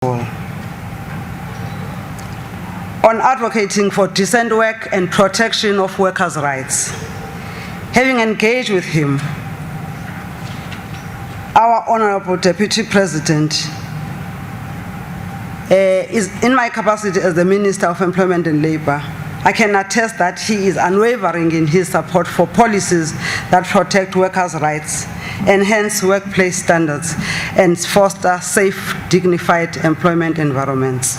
on advocating for decent work and protection of workers' rights. Having engaged with him, our Honorable Deputy President is in my capacity as the Minister of Employment and Labor. I can attest that he is unwavering in his support for policies that protect workers' rights, enhance workplace standards, and foster safe, dignified employment environments.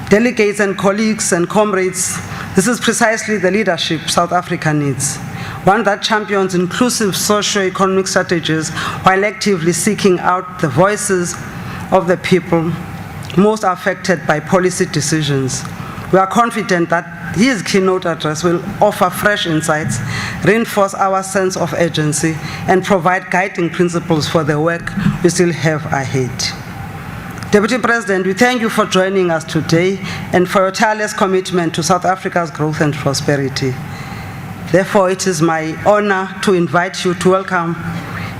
Delegates and colleagues and comrades, this is precisely the leadership South Africa needs. One that champions inclusive socio-economic strategies while actively seeking out the voices of the people most affected by policy decisions. We are confident that his keynote address will offer fresh insights, reinforce our sense of urgency, and provide guiding principles for the work we still have ahead. Deputy President, we thank you for joining us today and for your tireless commitment to South Africa's growth and prosperity. Therefore, it is my honor to invite you to welcome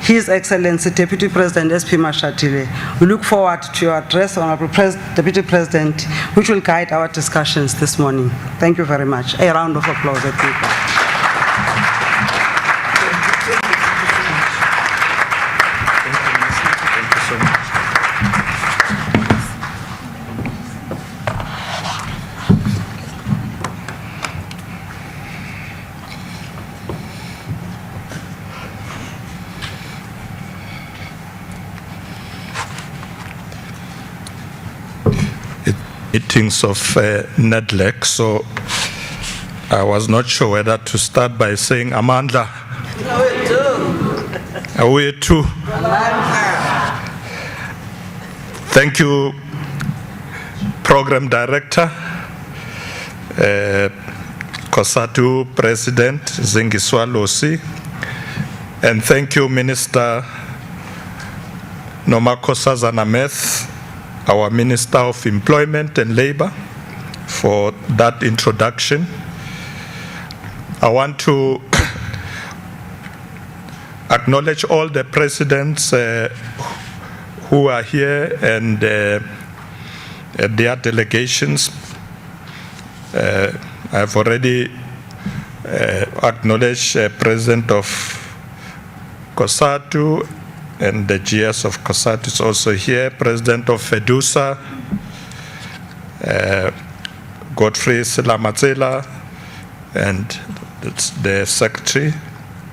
His Excellency Deputy President SP Mashatile. We look forward to your address, Honorable Deputy President, which will guide our discussions this morning. Thank you very much. A round of applause, people. Meetings of NEDLAC, so I was not sure whether to start by saying Amandla. Away too. Thank you, Program Director, COSATU President Zingiswa Losi, and thank you, Minister Nomakosa Zanameth, our Minister of Employment and Labor, for that introduction. I want to acknowledge all the presidents who are here and their delegations. I've already acknowledged President of COSATU, and the GS of COSATU is also here, President of FEDUSA, Godfrey Silamatsela, and the Secretary,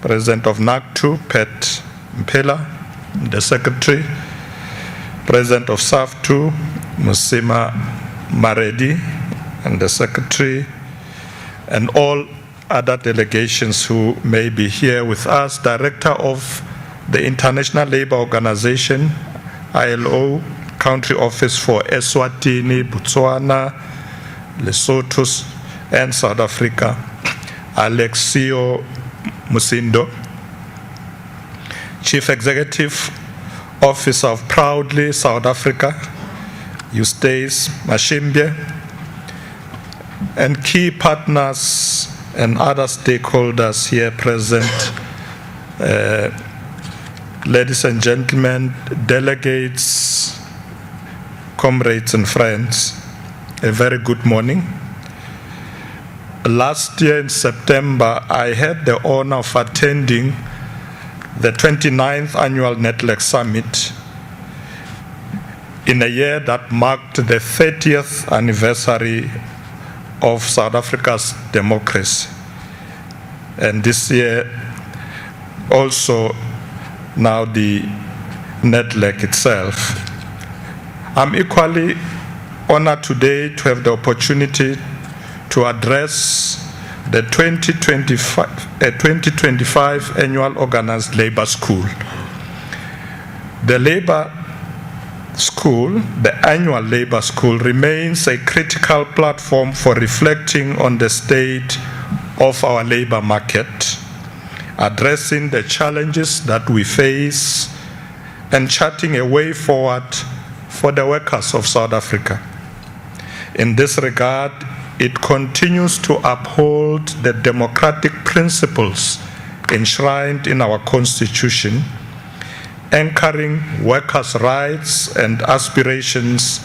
President of NACTU, Pet Mpela, the Secretary, President of SAFTU, Musima Maredi, and the Secretary, and all other delegations who may be here with us, Director of the International Labour Organization, ILO, Country Office for Eswatini, Botswana, Lesotho, and South Africa, Alexio Musindo, Chief Executive Officer of Proudly South Africa, Eustace Mashimbye, and key partners and other stakeholders here present, ladies and gentlemen, delegates, comrades and friends, a very good morning. Last year in September, I had the honor of attending the 29th Annual NEDLAC Summit in a year that marked the 30th anniversary of South Africa's democracy. And this year also now the NEDLAC itself. I'm equally honored today to have the opportunity to address the 2025 Annual Organized Labor School. The Labor School, the Annual Labor School, remains a critical platform for reflecting on the state of our labor market, addressing the challenges that we face, and charting a way forward for the workers of South Africa. In this regard, it continues to uphold the democratic principles enshrined in our Constitution anchoring workers' rights and aspirations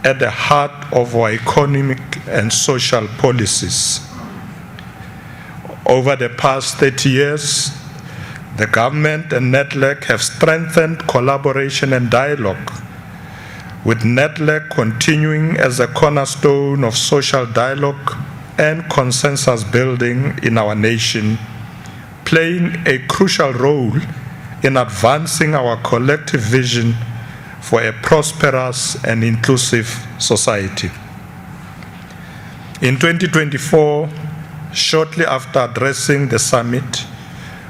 at the heart of our economic and social policies. Over the past 30 years, the government and NEDLAC have strengthened collaboration and dialogue, with NEDLAC continuing as a cornerstone of social dialogue and consensus building in our nation, playing a crucial role in advancing our collective vision for a prosperous and inclusive society. In 2024, shortly after addressing the summit,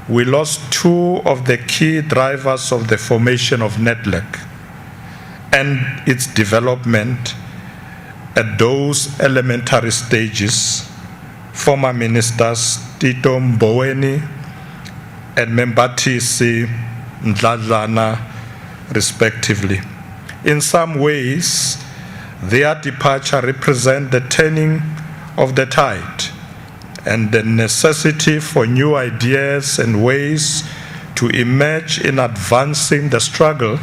we lost two of the key drivers of the formation of NEDLAC and its development at those elementary stages, former ministers Tito Mboweni and Membatisi Ndladlana, respectively. In some ways, their departure represents the turning of the tide and the necessity for new ideas and ways to emerge in advancing the struggle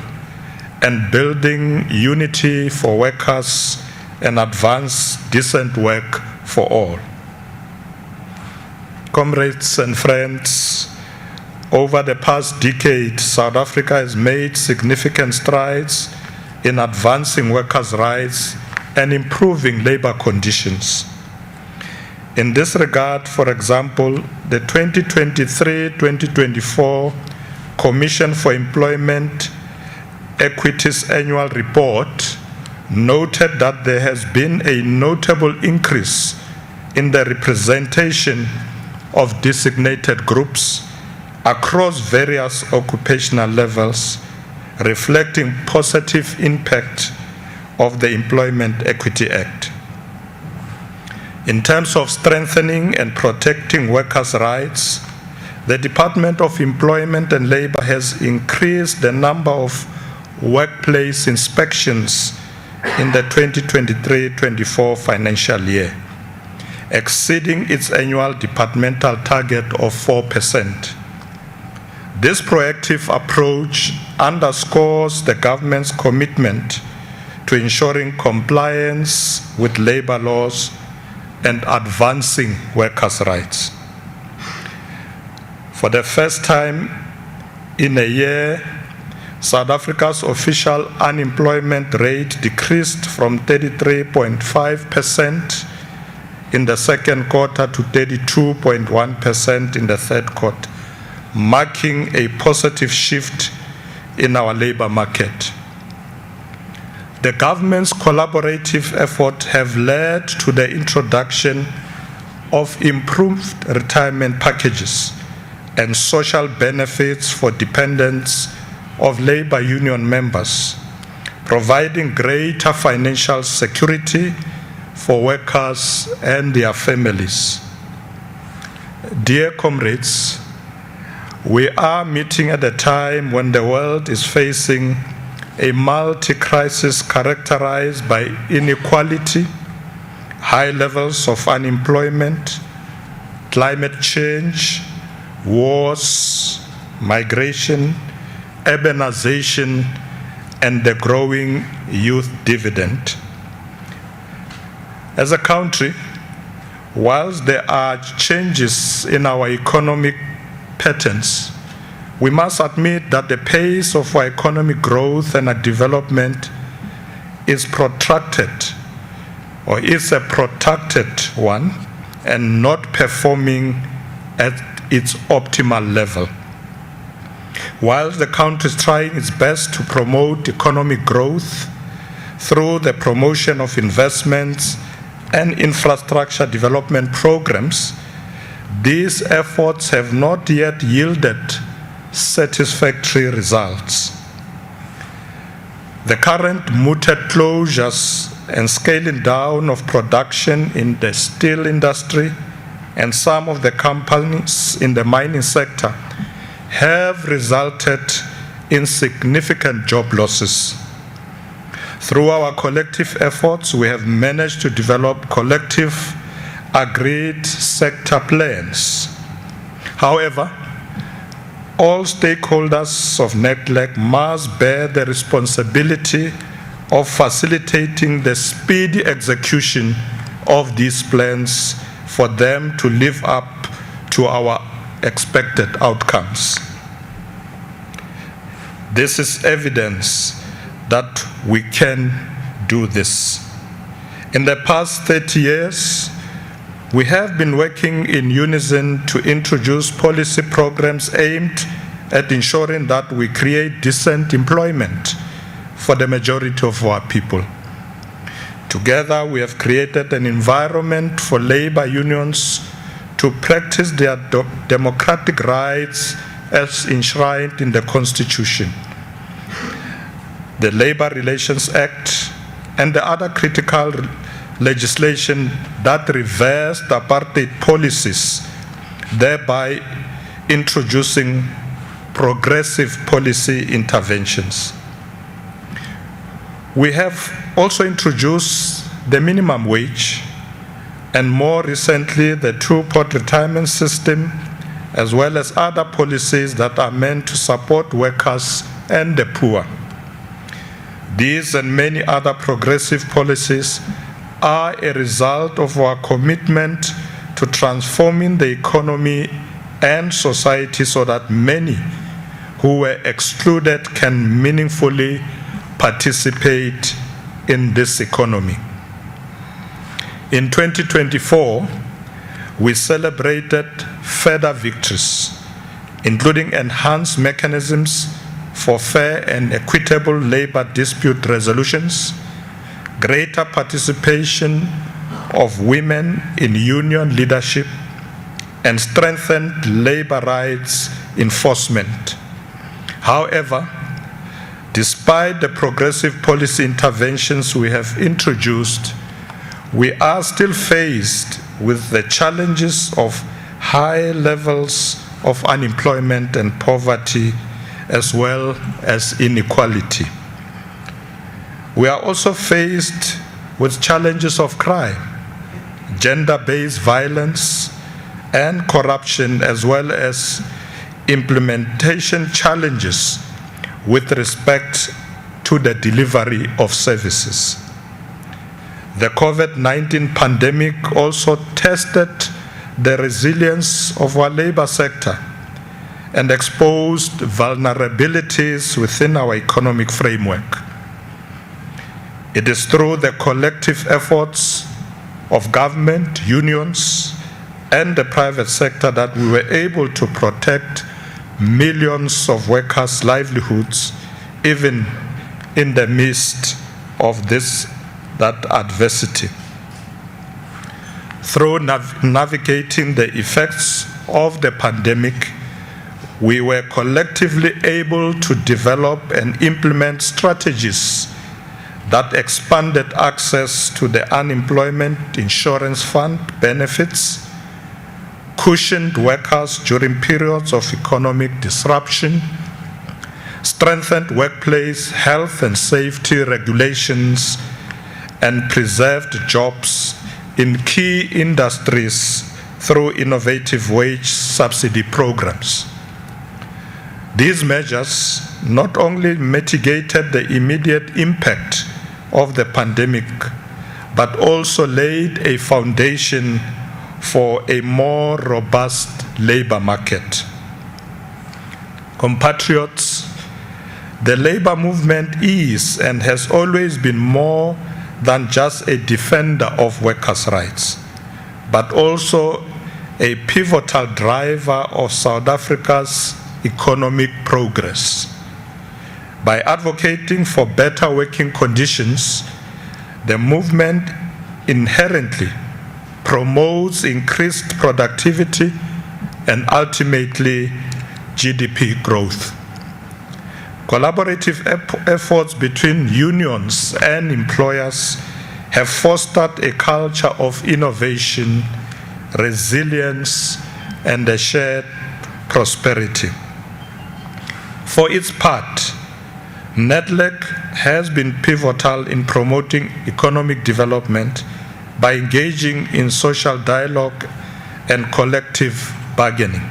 and building unity for workers and advance decent work for all. Comrades and friends, over the past decade, South Africa has made significant strides in advancing workers' rights and improving labor conditions. In this regard, for example, the 2023-2024 Commission for Employment Equity's annual report noted that there has been a notable increase in the representation of designated groups across various occupational levels, reflecting positive impact of the Employment Equity Act. In terms of strengthening and protecting workers' rights, the Department of Employment and Labor has increased the number of workplace inspections in the 2023-24 financial year, exceeding its annual departmental target of 4%. This proactive approach underscores the government's commitment to ensuring compliance with labor laws and advancing workers' rights. For the first time in a year, South Africa's official unemployment rate decreased from 33.5% in the second quarter to 32.1% in the third quarter, marking a positive shift in our labor market. The government's collaborative efforts have led to the introduction of improved retirement packages and social benefits for dependents of labor union members, providing greater financial security for workers and their families. Dear comrades, we are meeting at a time when the world is facing a multi-crisis characterized by inequality, high levels of unemployment, climate change, wars, migration, urbanization, and the growing youth dividend. As a country, whilst there are changes in our economic patterns, we must admit that the pace of our economic growth and our development is protracted, or is a protracted one, and not performing at its optimal level. While the country is trying its best to promote economic growth through the promotion of investments and infrastructure development programs, these efforts have not yet yielded satisfactory results. The current mooted closures and scaling down of production in the steel industry and some of the companies in the mining sector have resulted in significant job losses. Through our collective efforts, we have managed to develop collective agreed sector plans. However, all stakeholders of NEDLAC must bear the responsibility of facilitating the speedy execution of these plans for them to live up to our expected outcomes. This is evidence that we can do this. In the past 30 years, we have been working in unison to introduce policy programs aimed at ensuring that we create decent employment for the majority of our people. Together, we have created an environment for labor unions to practice their democratic rights as enshrined in the Constitution, the Labor Relations Act, and the other critical legislation that reversed apartheid policies, thereby introducing progressive policy interventions. We have also introduced the minimum wage and more recently the two-pot retirement system, as well as other policies that are meant to support workers and the poor. These and many other progressive policies are a result of our commitment to transforming the economy and society so that many who were excluded can meaningfully participate in this economy. In 2024, we celebrated further victories, including enhanced mechanisms for fair and equitable labor dispute resolutions, greater participation of women in union leadership, and strengthened labor rights enforcement. However, despite the progressive policy interventions we have introduced, we are still faced with the challenges of high levels of unemployment and poverty, as well as inequality. We are also faced with challenges of crime, gender-based violence, and corruption, as well as implementation challenges with respect to the delivery of services. The COVID-19 pandemic also tested the resilience of our labor sector and exposed vulnerabilities within our economic framework. It is through the collective efforts of government, unions, and the private sector that we were able to protect millions of workers' livelihoods, even in the midst of that adversity. Through navigating the effects of the pandemic, we were collectively able to develop and implement strategies that expanded access to the unemployment insurance fund benefits, cushioned workers during periods of economic disruption, strengthened workplace health and safety regulations, and preserved jobs in key industries through innovative wage subsidy programs. These measures not only mitigated the immediate impact of the pandemic, but also laid a foundation for a more robust labor market. Compatriots, the labor movement is and has always been more than just a defender of workers' rights, but also a pivotal driver of South Africa's economic progress. By advocating for better working conditions, the movement inherently promotes increased productivity and ultimately GDP growth. Collaborative efforts between unions and employers have fostered a culture of innovation, resilience, and a shared prosperity. For its part, NEDLAC has been pivotal in promoting economic development by engaging in social dialogue and collective bargaining.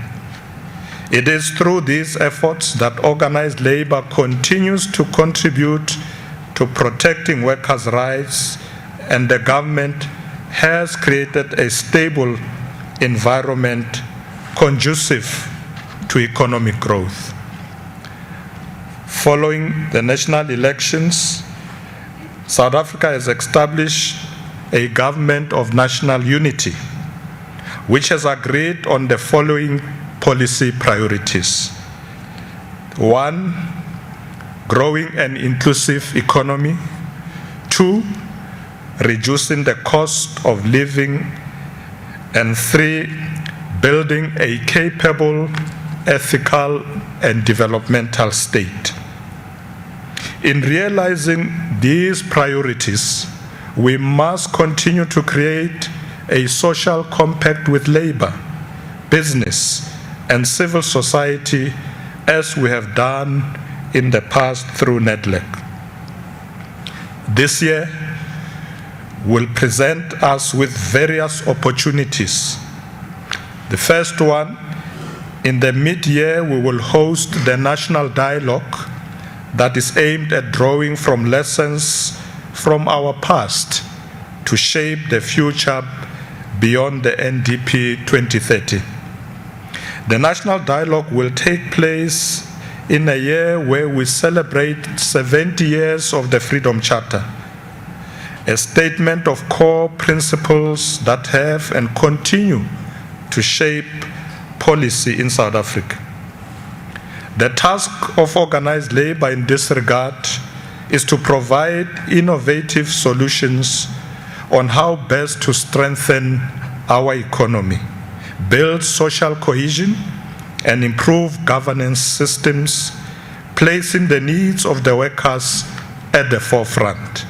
It is through these efforts that organized labor continues to contribute to protecting workers' rights, and the government has created a stable environment conducive to economic growth. Following the national elections, South Africa has established a government of national unity, which has agreed on the following policy priorities. 1, growing an inclusive economy. 2, reducing the cost of living. And 3, building a capable, ethical, and developmental state. In realizing these priorities, we must continue to create a social compact with labor, business, and civil society, as we have done in the past through NEDLAC. This year will present us with various opportunities. The first one, in the mid-year, we will host the national dialogue that is aimed at drawing from lessons from our past to shape the future beyond the NDP 2030. The national dialogue will take place in a year where we celebrate 70 years of the Freedom Charter, a statement of core principles that have and continue to shape policy in South Africa. The task of organized labor in this regard is to provide innovative solutions on how best to strengthen our economy, build social cohesion, and improve governance systems, placing the needs of the workers at the forefront.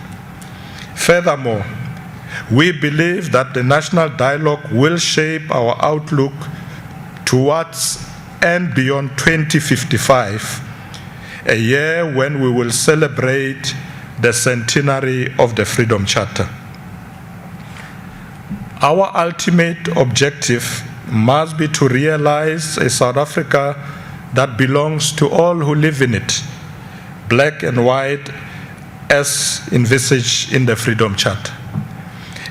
Furthermore, we believe that the national dialogue will shape our outlook towards and beyond 2055, a year when we will celebrate the centenary of the Freedom Charter. Our ultimate objective must be to realize a South Africa that belongs to all who live in it, black and white, as envisaged in the Freedom Charter.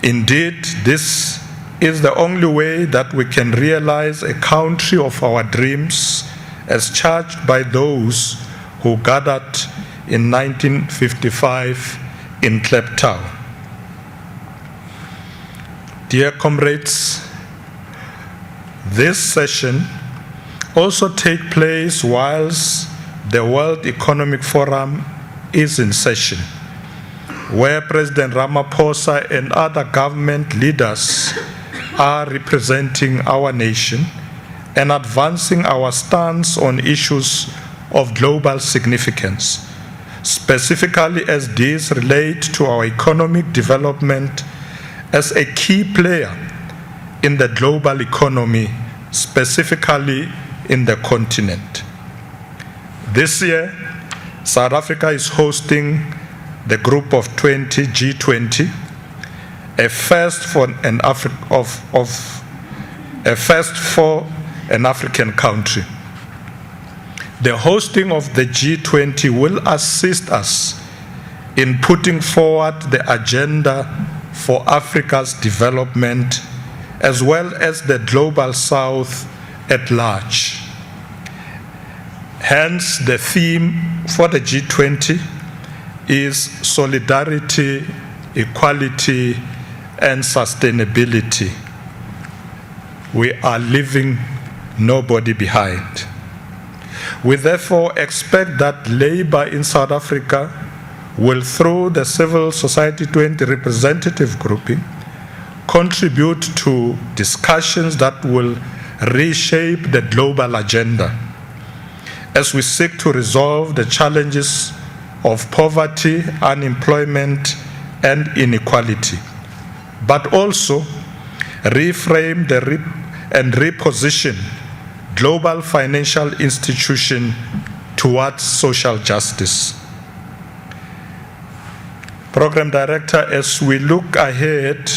Indeed, this is the only way that we can realize a country of our dreams as charged by those who gathered in 1955 in Kliptown. Dear comrades, this session also takes place whilst the World Economic Forum is in session, where President Ramaphosa and other government leaders are representing our nation and advancing our stance on issues of global significance, specifically as these relate to our economic development as a key player in the global economy, specifically in the continent. This year, South Africa is hosting the Group of 20 G20, a first for an African country. The hosting of the G20 will assist us in putting forward the agenda for Africa's development, as well as the global South at large. Hence, the theme for the G20 is solidarity, equality, and sustainability. We are leaving nobody behind. We therefore expect that labor in South Africa will, through the Civil Society 20 representative grouping, contribute to discussions that will reshape the global agenda as we seek to resolve the challenges of poverty, unemployment, and inequality, but also reframe and reposition global financial institutions towards social justice. Program Director, as we look ahead,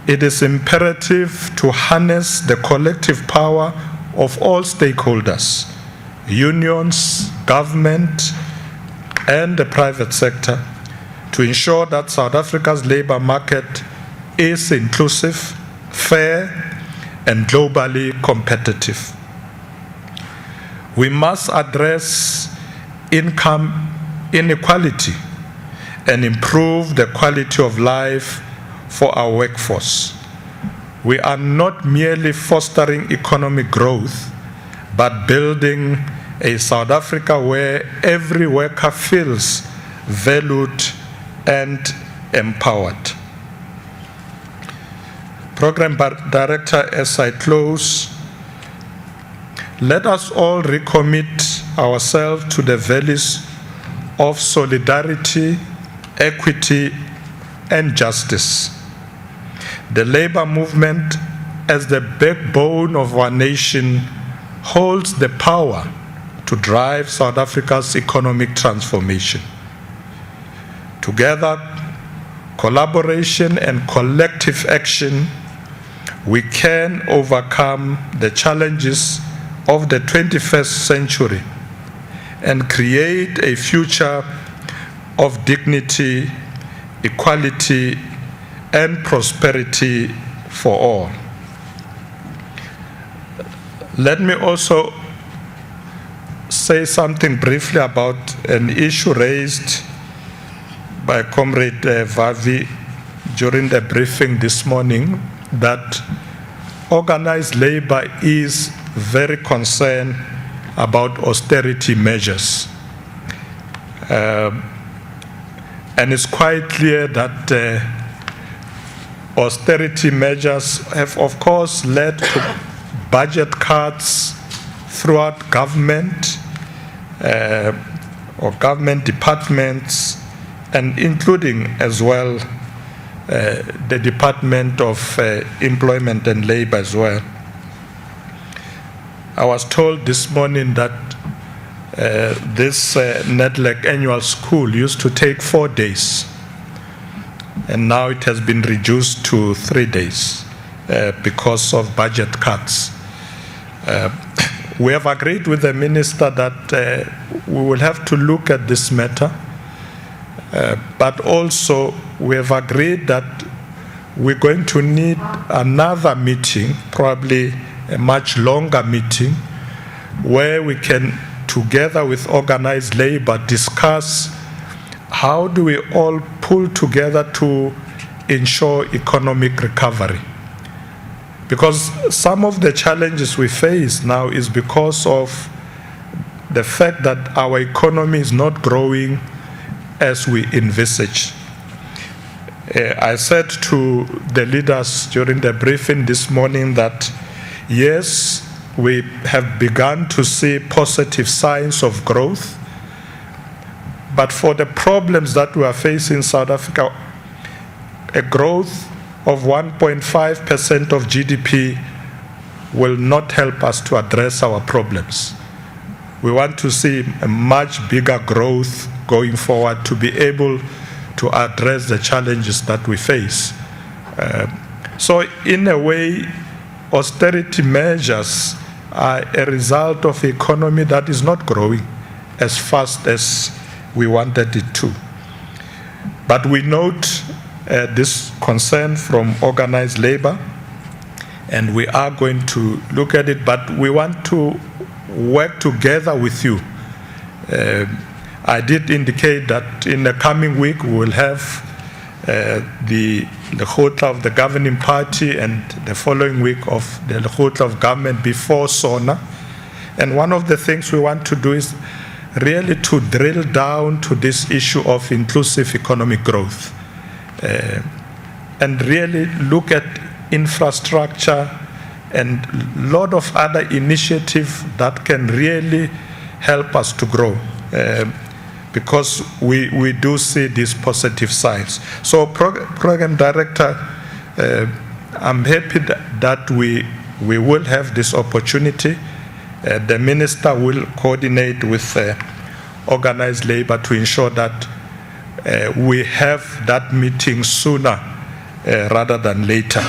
it is imperative to harness the collective power of all stakeholders, unions, government, and the private sector, to ensure that South Africa's labor market is inclusive, fair, and globally competitive. We must address income inequality and improve the quality of life for our workforce. We are not merely fostering economic growth, but building a South Africa where every worker feels valued and empowered. Program Director, as I close, let us all recommit ourselves to the values of solidarity, equity, and justice. The labor movement, as the backbone of our nation, holds the power to drive South Africa's economic transformation. Together, collaboration and collective action, we can overcome the challenges of the 21st century and create a future of dignity, equality, and prosperity for all. Let me also say something briefly about an issue raised by Comrade Vavi during the briefing this morning, that organized labor is very concerned about austerity measures. And it's quite clear that austerity measures have, of course, led to budget cuts throughout government or government departments, and including as well the Department of Employment and Labor as well. I was told this morning that this NEDLAC Annual School used to take 4 days, and now it has been reduced to 3 days because of budget cuts. We have agreed with the Minister that we will have to look at this matter, but also we have agreed that we're going to need another meeting, probably a much longer meeting, where we can, together with organized labor, discuss how do we all pull together to ensure economic recovery. Because some of the challenges we face now is because of the fact that our economy is not growing as we envisage. I said to the leaders during the briefing this morning that yes, we have begun to see positive signs of growth, but for the problems that we are facing in South Africa, a growth of 1.5% of GDP will not help us to address our problems. We want to see a much bigger growth going forward to be able to address the challenges that we face. So in a way, austerity measures are a result of an economy that is not growing as fast as we wanted it to. But we note this concern from organized labor, and we are going to look at it, but we want to work together with you. I did indicate that in the coming week we will have the Lekgotla of the governing party, and the following week of the Lekgotla of government before SONA. And one of the things we want to do is really to drill down to this issue of inclusive economic growth. And really look at infrastructure and a lot of other initiatives that can really help us to grow, because we do see these positive signs. So Program Director, I'm happy that we will have this opportunity. The Minister will coordinate with organized labor to ensure that we have that meeting sooner rather than later.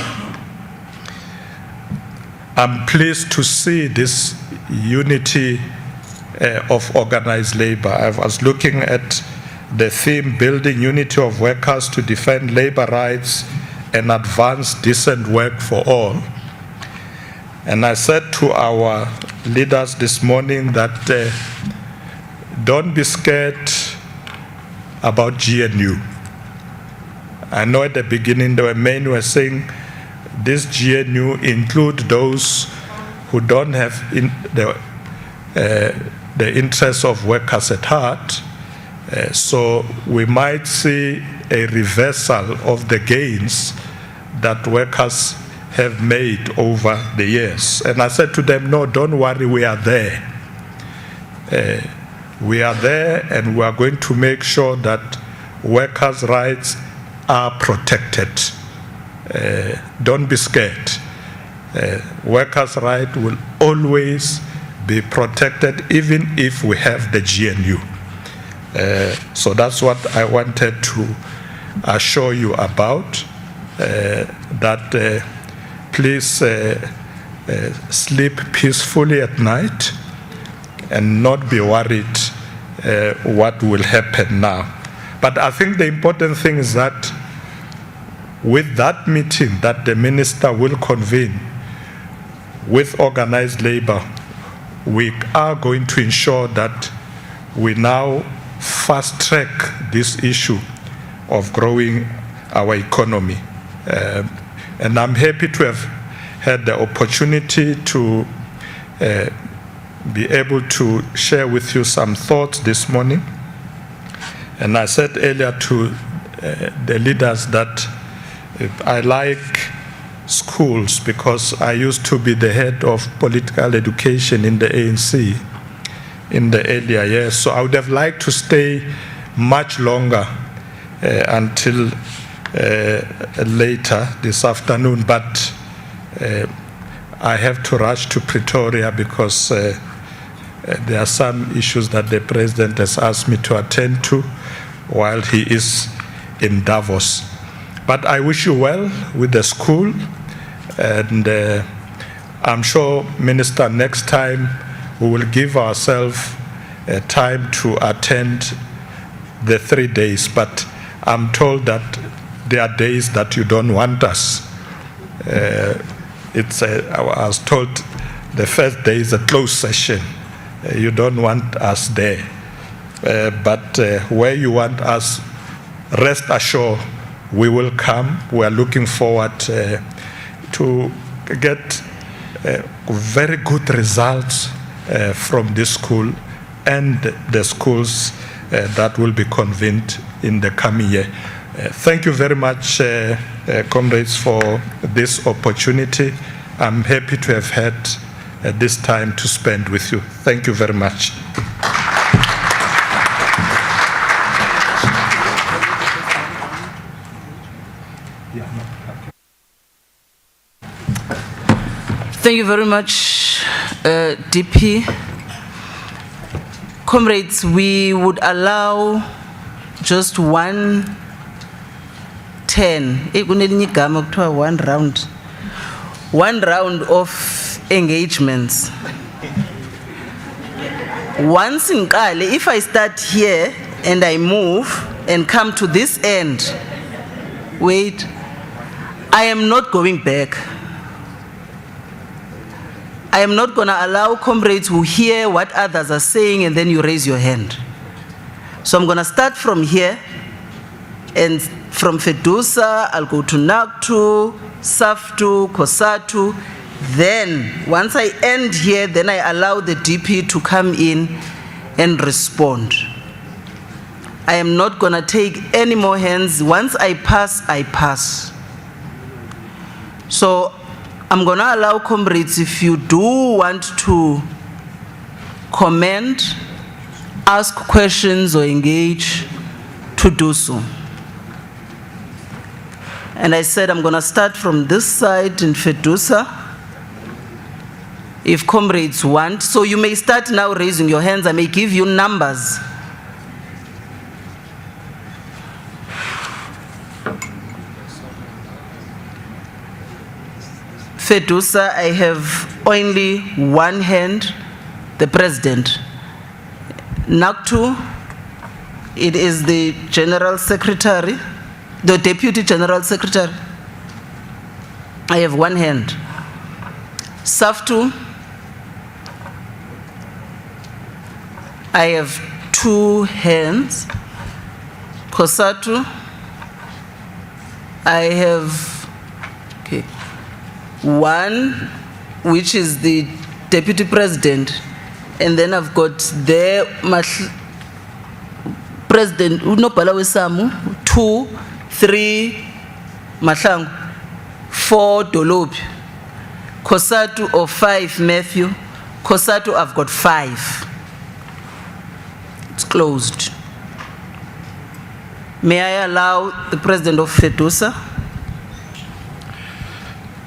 I'm pleased to see this unity of organized labor. I was looking at the theme, building unity of workers to defend labor rights and advance decent work for all. And I said to our leaders this morning that don't be scared about GNU. I know at the beginning there were many who were saying this GNU include those who don't have the interests of workers at heart. So we might see a reversal of the gains that workers have made over the years. And I said to them, no, don't worry, we are there. We are there, and we are going to make sure that workers' rights are protected. Don't be scared. Workers' rights will always be protected, even if we have the GNU. So that's what I wanted to assure you about, that please sleep peacefully at night and not be worried what will happen now. But I think the important thing is that with that meeting that the minister will convene with organized labor, we are going to ensure that we now fast track this issue of growing our economy. And I'm happy to have had the opportunity to be able to share with you some thoughts this morning. And I said earlier to the leaders that I like schools because I used to be the head of political education in the ANC in the earlier years. So I would have liked to stay much longer until later this afternoon, but I have to rush to Pretoria because there are some issues that the president has asked me to attend to while he is in Davos. But I wish you well with the school, and I'm sure, Minister, next time we will give ourselves time to attend the 3 days, but I'm told that there are days that you don't want us. I was told the first day is a closed session. You don't want us there. But where you want us, rest assured, we will come. We are looking forward to get very good results from this school and the schools that will be convened in the coming year. Thank you very much, comrades, for this opportunity. I'm happy to have had this time to spend with you. Thank you very much. Thank you very much, DP. Comrades, we would allow just one round of engagements. Once in Kale, if I start here and I move and come to this end, wait, I am not going back. I am not going to allow comrades who hear what others are saying and then you raise your hand. So I'm going to start from here, and from Fedusa, I'll go to Naktu, Saftu, Kosatu. Then, once I end here, then I allow the DP to come in and respond. I am not going to take any more hands. Once I pass, I pass. So, I'm going to allow comrades, if you do want to comment, ask questions or engage, to do so. And I said I'm going to start from this side in Fedusa. If comrades want, so you may start now raising your hands. I may give you numbers. Fedusa, I have only one hand, the president. NACTU, it is the general secretary, the deputy general secretary. I have one hand. SAFTU, I have two hands. COSATU, I have one, which is the deputy president, and then I've got the president, unobhala weSAMU, 2, 3, Mahlangu, 4, Dolobi, COSATU or 5, Matthew. COSATU, I've got 5. It's closed. May I allow the president of Fedusa?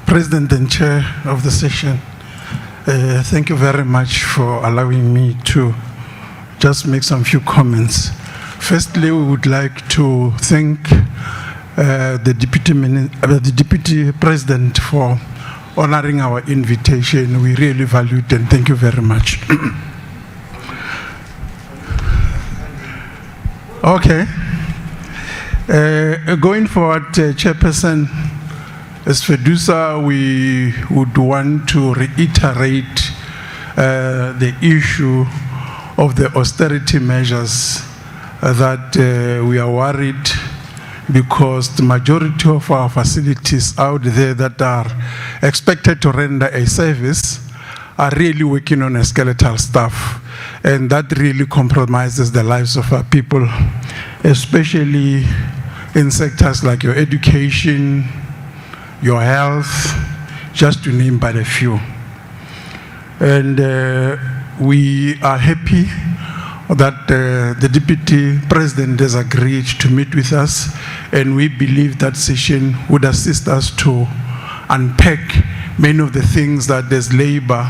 President and Chair of the session, thank you very much for allowing me to just make some few comments. Firstly, we would like to thank the Deputy President for honoring our invitation. We really value it and thank you very much. Okay. Going forward, Chairperson, as Fedusa, we would want to reiterate the issue of the austerity measures that we are worried because the majority of our facilities out there that are expected to render a service are really working on a skeletal staff, and that really compromises the lives of our people, especially in sectors like your education, your health, just to name but a few. And we are happy that the Deputy President has agreed to meet with us, and we believe that session would assist us to unpack many of the things that as Labour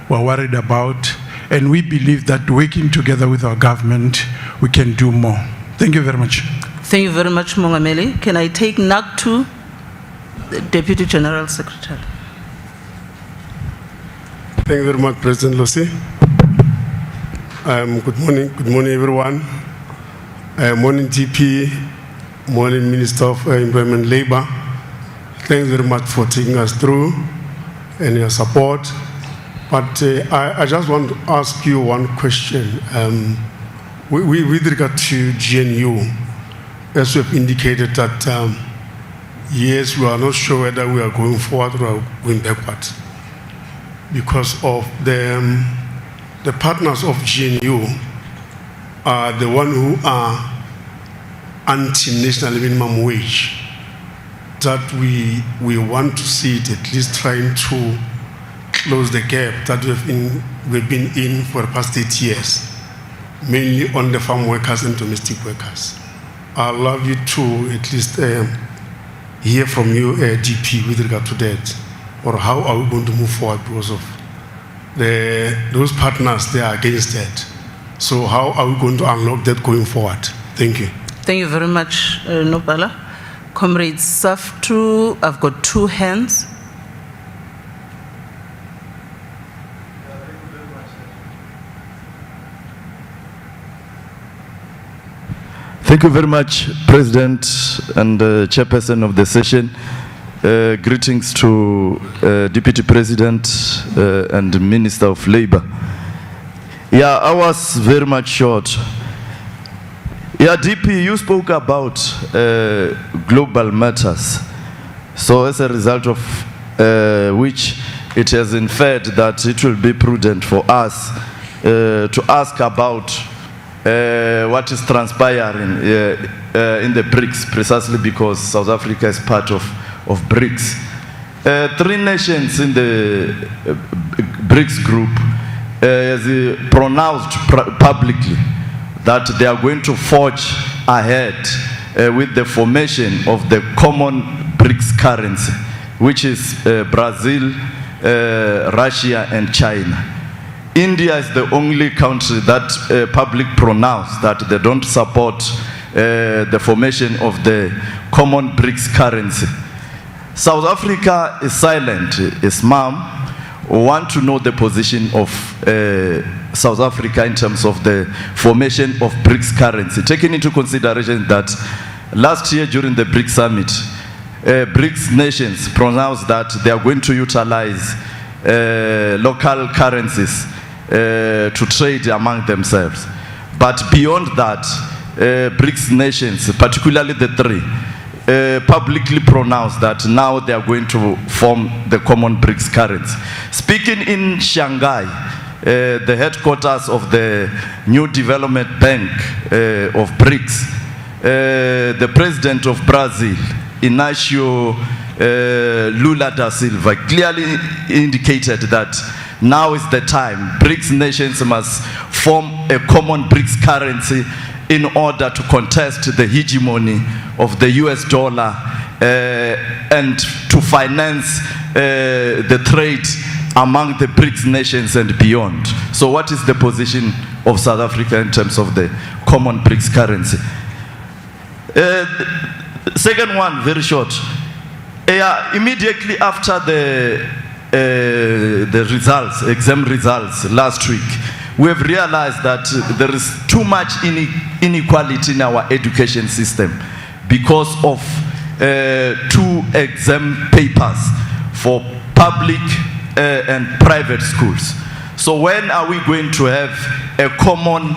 we're worried about, and we believe that working together with our government, we can do more. Thank you very much. Thank you very much, Mongameli. Can I take NACTU, the Deputy General Secretary? Thank you very much, President Lucy. Good morning, everyone. Morning, GP, morning, Minister of Employment Labor. Thanks very much for taking us through and your support. But I just want to ask you one question. With regard to GNU, as we have indicated that, yes, we are not sure whether we are going forward or going backward because of the partners of GNU are the ones who are anti-national minimum wage, that we want to see it at least trying to close the gap that we've been in for the past 8 years, mainly on the farm workers and domestic workers. I'd love you to at least hear from you, DP, with regard to that, or how are we going to move forward because of those partners, they are against that. So how are we going to unlock that going forward? Thank you. Thank you very much, Nopala. Comrade SAFTU, I've got 2 hands. Thank you very much, President and Chairperson of the session. Greetings to Deputy President and Minister of Labor. Yeah, I was very much short. Yeah, DP, you spoke about global matters. So as a result of which it has inferred that it will be prudent for us to ask about what is transpiring in the BRICS, precisely because South Africa is part of BRICS. 3 nations in the BRICS group has pronounced publicly that they are going to forge ahead with the formation of the common BRICS currency, which is Brazil, Russia, and China. India is the only country that public pronounced that they don't support the formation of the common BRICS currency. South Africa is silent, is mum. Want to know the position of South Africa in terms of the formation of BRICS currency, taking into consideration that last year during the BRICS summit, BRICS nations pronounced that they are going to utilize local currencies to trade among themselves. But beyond that, BRICS nations, particularly the three, publicly pronounced that now they are going to form the common BRICS currency. Speaking in Shanghai, the headquarters of the new development bank of BRICS, the president of Brazil, Inácio Lula da Silva, clearly indicated that now is the time. BRICS nations must form a common BRICS currency in order to contest the hegemony of the US dollar and to finance the trade among the BRICS nations and beyond. So what is the position of South Africa in terms of the common BRICS currency? Second one, very short. Immediately after the results, exam results last week, we have realized that there is too much inequality in our education system because of two exam papers for public and private schools. So when are we going to have a common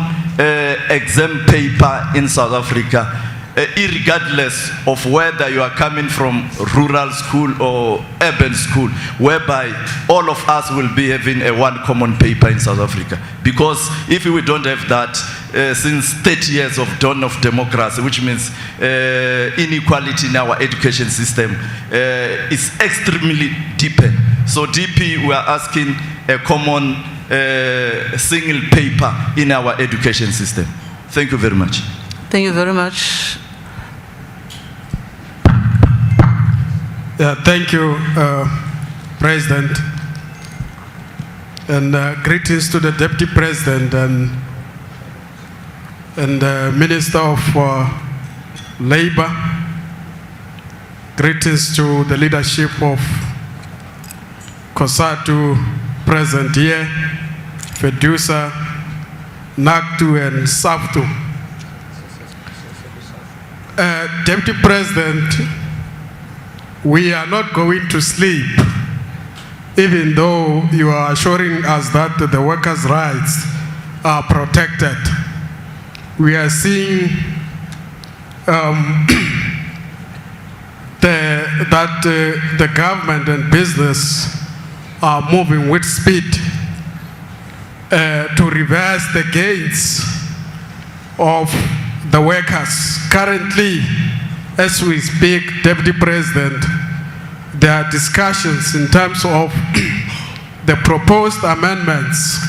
exam paper in South Africa, irregardless of whether you are coming from rural school or urban school, whereby all of us will be having a one common paper in South Africa? Because if we don't have that, since 30 years of dawn of democracy, which means inequality in our education system is extremely deep. So DP, we are asking a common single paper in our education system. Thank you very much. Thank you very much. Yeah, thank you, President. And greetings to the Deputy President and Minister of Labor. Greetings to the leadership of COSATU present here, FEDUSA, NACTU, and SAFTU. Deputy President, we are not going to sleep, even though you are assuring us that the workers' rights are protected. We are seeing that the government and business are moving with speed to reverse the gains of the workers. Currently, as we speak, Deputy President, there are discussions in terms of the proposed amendments,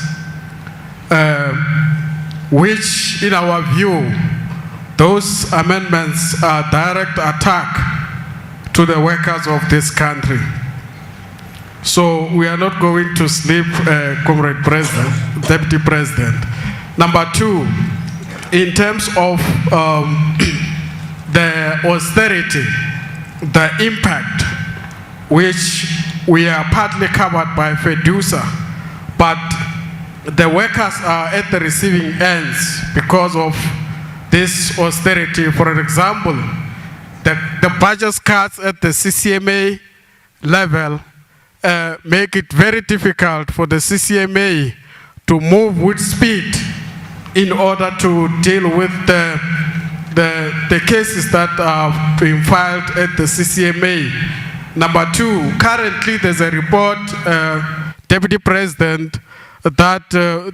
which, in our view, those amendments are direct attack to the workers of this country. So we are not going to sleep, Comrade President, Deputy President. Number two, in terms of the austerity, the impact, which we are partly covered by FEDUSA, but the workers are at the receiving ends because of this austerity. For example, the budget cuts at the CCMA level make it very difficult for the CCMA to move with speed in order to deal with the cases that are being filed at the CCMA. Number two, currently there's a report, Deputy President, that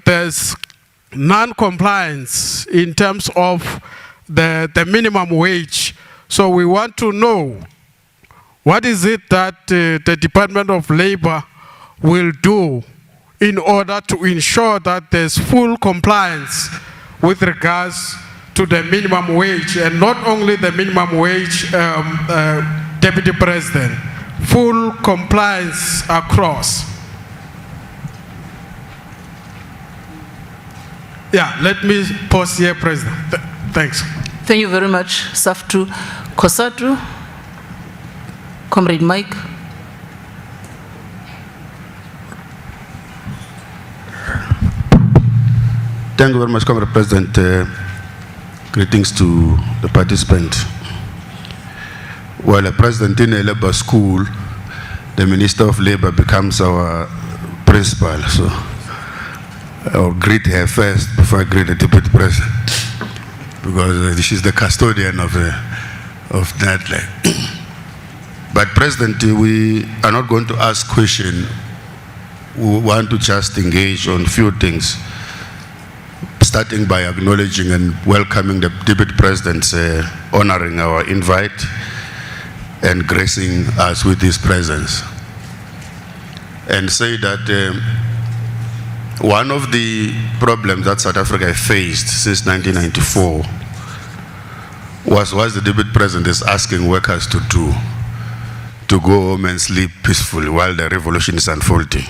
there's non-compliance in terms of the minimum wage. So we want to know, what is it that the Department of Labor will do in order to ensure that there's full compliance with regards to the minimum wage, and not only the minimum wage, Deputy President, full compliance across. Yeah, let me pause here, President. Thanks. Thank you very much, SAFTU. COSATU? Comrade Mike. Thank you very much, Comrade President. Greetings to the participant. While a president in a labor school, the Minister of Labor becomes our principal. So I'll greet her first before I greet the Deputy President, because she's the custodian of NEDLAC. But President, we are not going to ask questions. We want to just engage on few things, starting by acknowledging and welcoming the Deputy President's honoring our invite and gracing us with his presence. And say that one of the problems that South Africa faced since 1994 was what the Deputy President is asking workers to do, to go home and sleep peacefully while the revolution is unfolding.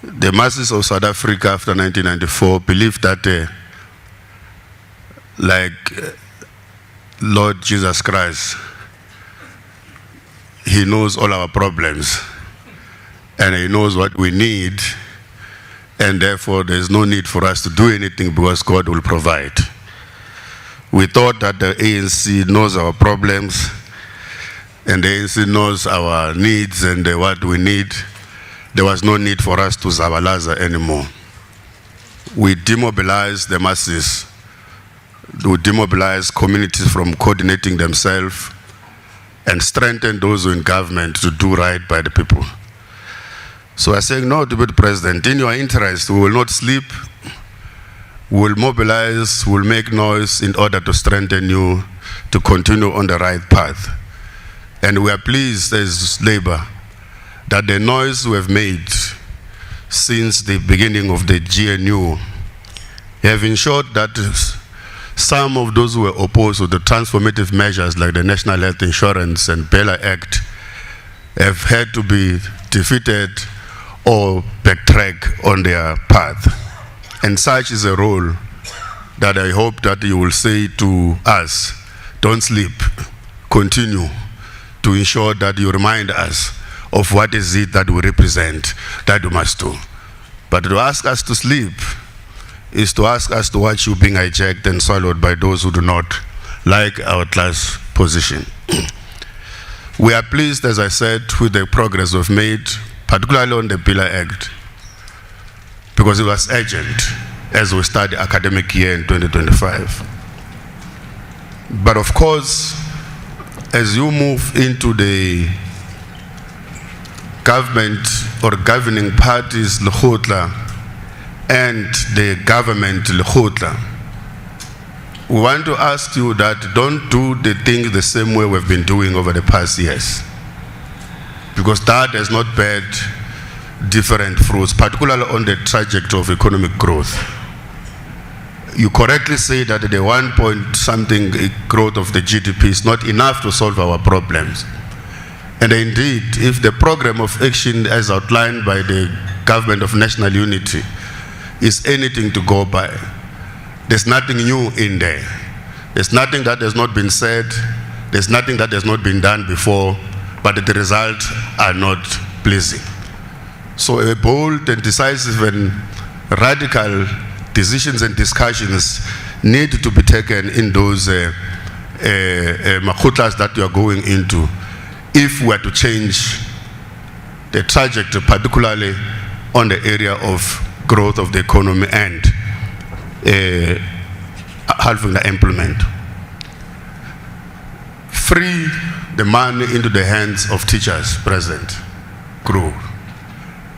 The masses of South Africa after 1994 believed that Lord Jesus Christ, he knows all our problems and he knows what we need, and therefore there's no need for us to do anything because God will provide. We thought that the ANC knows our problems and the ANC knows our needs and what we need. There was no need for us to zabalaza anymore. We demobilized the masses. We demobilized communities from coordinating themselves and strengthen those who in government to do right by the people. So I say, no, Deputy President, in your interest, we will not sleep. We will mobilize, we will make noise in order to strengthen you to continue on the right path. And we are pleased as Labour that the noise we have made since the beginning of the GNU have ensured that some of those who were opposed to the transformative measures like the National Health Insurance and Bella Act have had to be defeated or backtrack on their path. And such is a role that I hope that you will say to us, don't sleep, continue to ensure that you remind us of what is it that we represent, that we must do. But to ask us to sleep is to ask us to watch you being hijacked and swallowed by those who do not like our class position. We are pleased, as I said, with the progress we've made, particularly on the Pillar Act, because it was urgent as we start the academic year in 2025. But of course, as you move into the government or governing parties, Lekgotla, and the government, Lekgotla, we want to ask you that don't do the things the same way we've been doing over the past years, because that has not bear different fruits, particularly on the trajectory of economic growth. You correctly say that the 1 point something growth of the GDP is not enough to solve our problems. And indeed, if the program of action as outlined by the Government of National Unity is anything to go by, there's nothing new in there. There's nothing that has not been said. There's nothing that has not been done before, but the results are not pleasing. So a bold and decisive and radical decisions and discussions need to be taken in those Makhutlas that you are going into, if we are to change the trajectory, particularly on the area of growth of the economy and halving the employment. Free the money into the hands of teachers, President. Grow.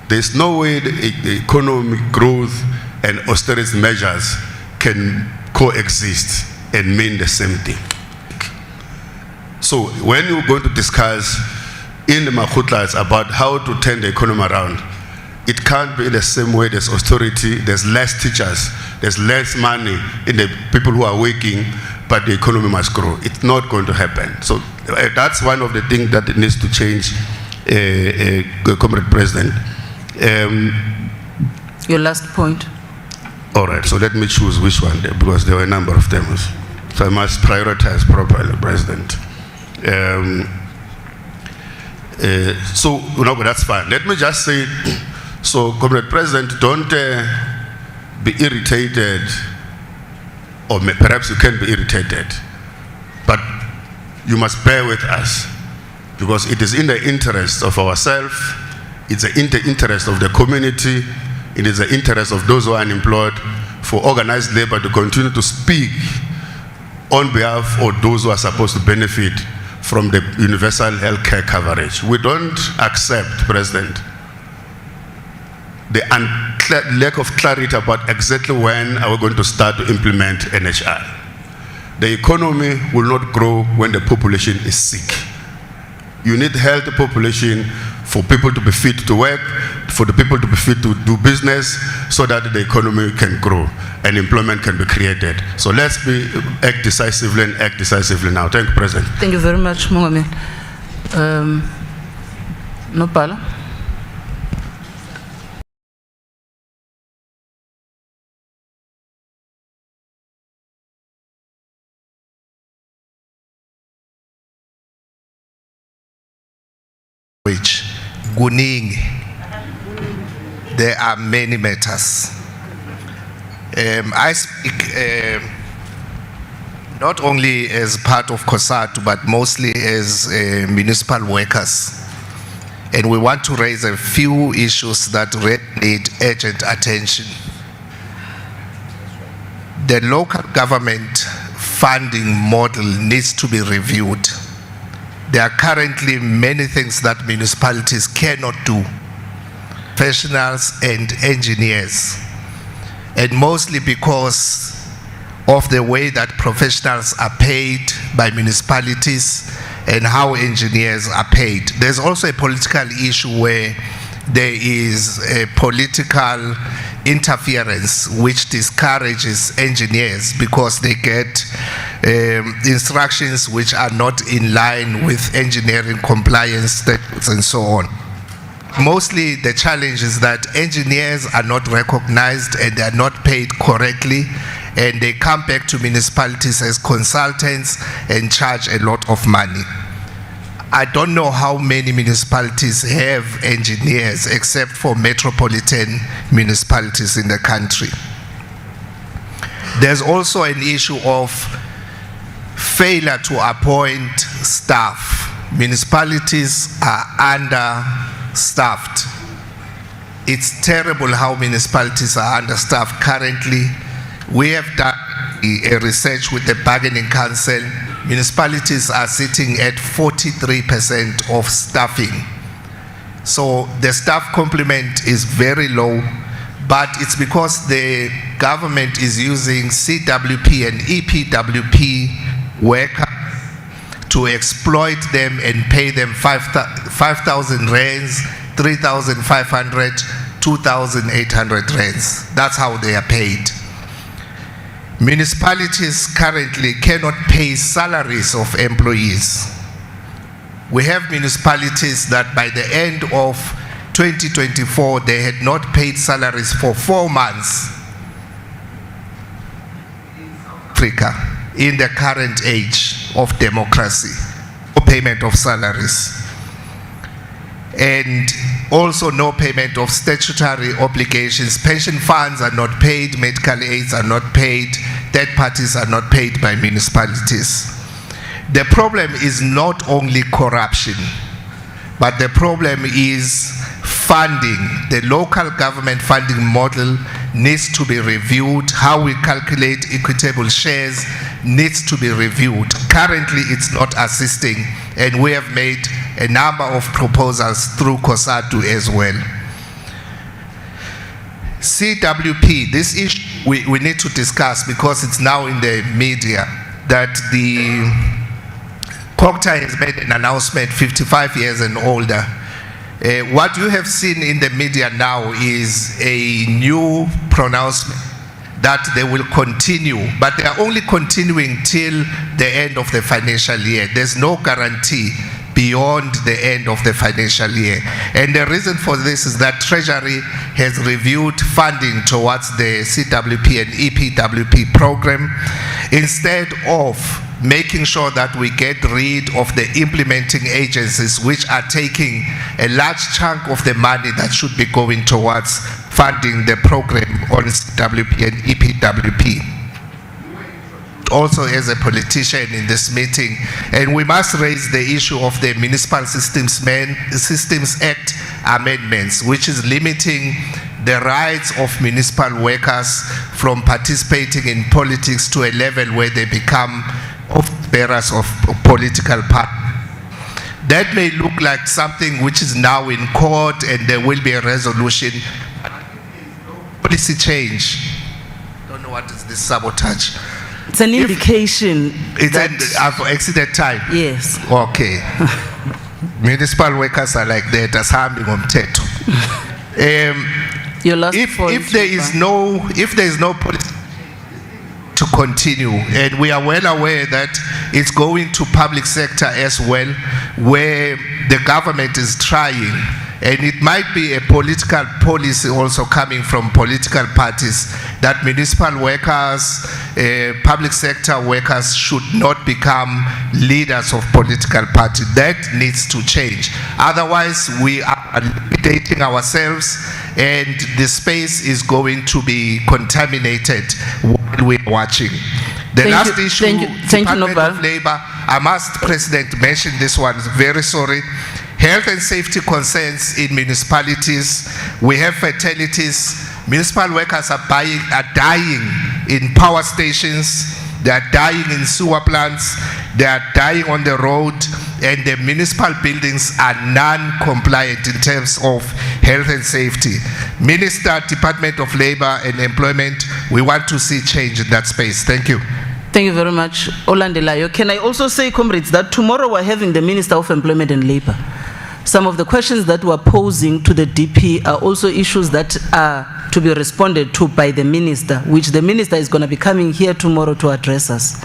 There's no way the economic growth and austerity measures can coexist and mean the same thing. So when you're going to discuss in the Makhutlas about how to turn the economy around, it can't be the same way. There's austerity, there's less teachers, there's less money in the people who are working, but the economy must grow. It's not going to happen. So that's one of the things that needs to change, Comrade President. Your last point. All right, so let me choose which one there, because there were a number of them. So I must prioritize properly, President. So, no, but that's fine. Let me just say, so, Comrade President, don't be irritated, or perhaps you can be irritated, but you must bear with us, because it is in the interest of ourselves, it's in the interest of the community, it is the interest of those who are unemployed, for organized labor to continue to speak on behalf of those who are supposed to benefit from the universal health care coverage. We don't accept, President, the lack of clarity about exactly when are we going to start to implement NHI. The economy will not grow when the population is sick. You need healthy population for people to be fit to work, for the people to be fit to do business, so that the economy can grow and employment can be created. So let's act decisively and act decisively now. Thank you, President. Thank you very much, Mongameli. Nopala. Which Guning, there are many matters. I speak not only as part of COSATU, but mostly as municipal workers. And we want to raise a few issues that really need urgent attention. The local government funding model needs to be reviewed. There are currently many things that municipalities cannot do, professionals and engineers, and mostly because of the way that professionals are paid by municipalities and how engineers are paid. There's also a political issue where there is a political interference which discourages engineers because they get instructions which are not in line with engineering compliance standards and so on. Mostly the challenge is that engineers are not recognized and they are not paid correctly, and they come back to municipalities as consultants and charge a lot of money. I don't know how many municipalities have engineers except for metropolitan municipalities in the country. There's also an issue of failure to appoint staff. Municipalities are understaffed. It's terrible how municipalities are understaffed currently. We have done a research with the Bargaining Council. Municipalities are sitting at 43% of staffing. So the staff complement is very low, but it's because the government is using CWP and EPWP workers to exploit them and pay them 5,000 rands, 3,500, 2,800 rands. That's how they are paid. Municipalities currently cannot pay salaries of employees. We have municipalities that by the end of 2024, they had not paid salaries for 4 months. Africa, in the current age of democracy, no payment of salaries. And also no payment of statutory obligations. Pension funds are not paid, medical aids are not paid, third parties are not paid by municipalities. The problem is not only corruption, but the problem is funding. The local government funding model needs to be reviewed. How we calculate equitable shares needs to be reviewed. Currently, it's not assisting, and we have made a number of proposals through COSATU as well. CWP, this issue we need to discuss because it's now in the media that the COGTA has made an announcement, 55 years and older. What you have seen in the media now is a new pronouncement that they will continue, but they are only continuing till the end of the financial year. There's no guarantee beyond the end of the financial year. And the reason for this is that Treasury has reviewed funding towards the CWP and EPWP program. Instead of making sure that we get rid of the implementing agencies which are taking a large chunk of the money that should be going towards funding the program on CWP and EPWP. Also as a politician in this meeting, and we must raise the issue of the Municipal Systems Act amendments, which is limiting the rights of municipal workers from participating in politics to a level where they become bearers of political power. That may look like something which is now in court and there will be a resolution. Policy change. Don't know what is this sabotage. It's an indication. I've exited time. Yes. Okay. Municipal workers are like that. As Your last if point, there is no policy to continue, and we are well aware that it's going to public sector as well, where the government is trying, and it might be a political policy also coming from political parties that municipal workers, public sector workers should not become leaders of political parties. That needs to change. Otherwise, we are limiting ourselves and the space is going to be contaminated while we're watching. The last issue, Department of Labor, I must, President, mention this one, very sorry. Health and safety concerns in municipalities. We have fatalities. Municipal workers are dying in power stations. They are dying in sewer plants. They are dying on the road. And the municipal buildings are non-compliant in terms of health and safety. Minister, Department of Labor and Employment, we want to see change in that space. Thank you. Thank you very much, Olandelayo. Can I also say, comrades, that tomorrow we're having the Minister of Employment and Labor. Some of the questions that we're posing to the DP are also issues that are to be responded to by the Minister, which the Minister is going to be coming here tomorrow to address us.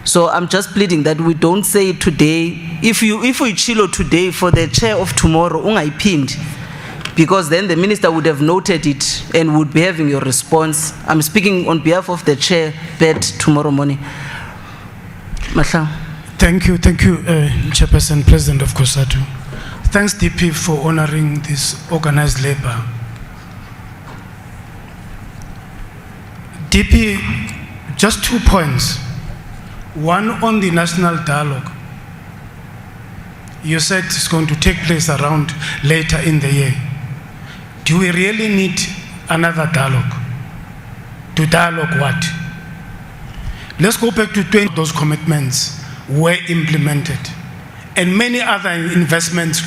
So I'm just pleading that we don't say it today. If we chilo today for the chair of tomorrow, pinned, because then the minister would have noted it and would be having your response. I'm speaking on behalf of the chair, bed tomorrow morning. Mahlang. Thank you, Chairperson, President of COSATU. Thanks, DP, for honoring this organized labor. DP, just 2 points. One on the national dialogue. You said it's going to take place around later in the year. Do we really need another dialogue? To dialogue what? Let's go back to 20. Those commitments were implemented. And many other investments,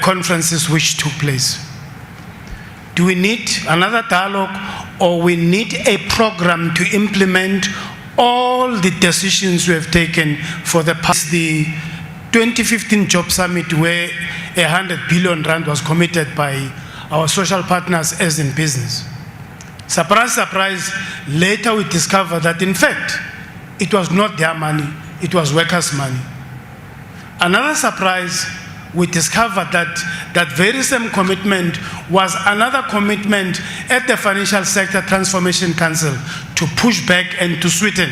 conferences which took place. Do we need another dialogue, or we need a program to implement all the decisions we have taken for the past? The 2015 Job Summit, where 100 billion rand was committed by our social partners as in business. Surprise, surprise, later we discovered that in fact, it was not their money, it was workers' money. Another surprise, we discovered that that very same commitment was another commitment at the Financial Sector Transformation Council to push back and to sweeten.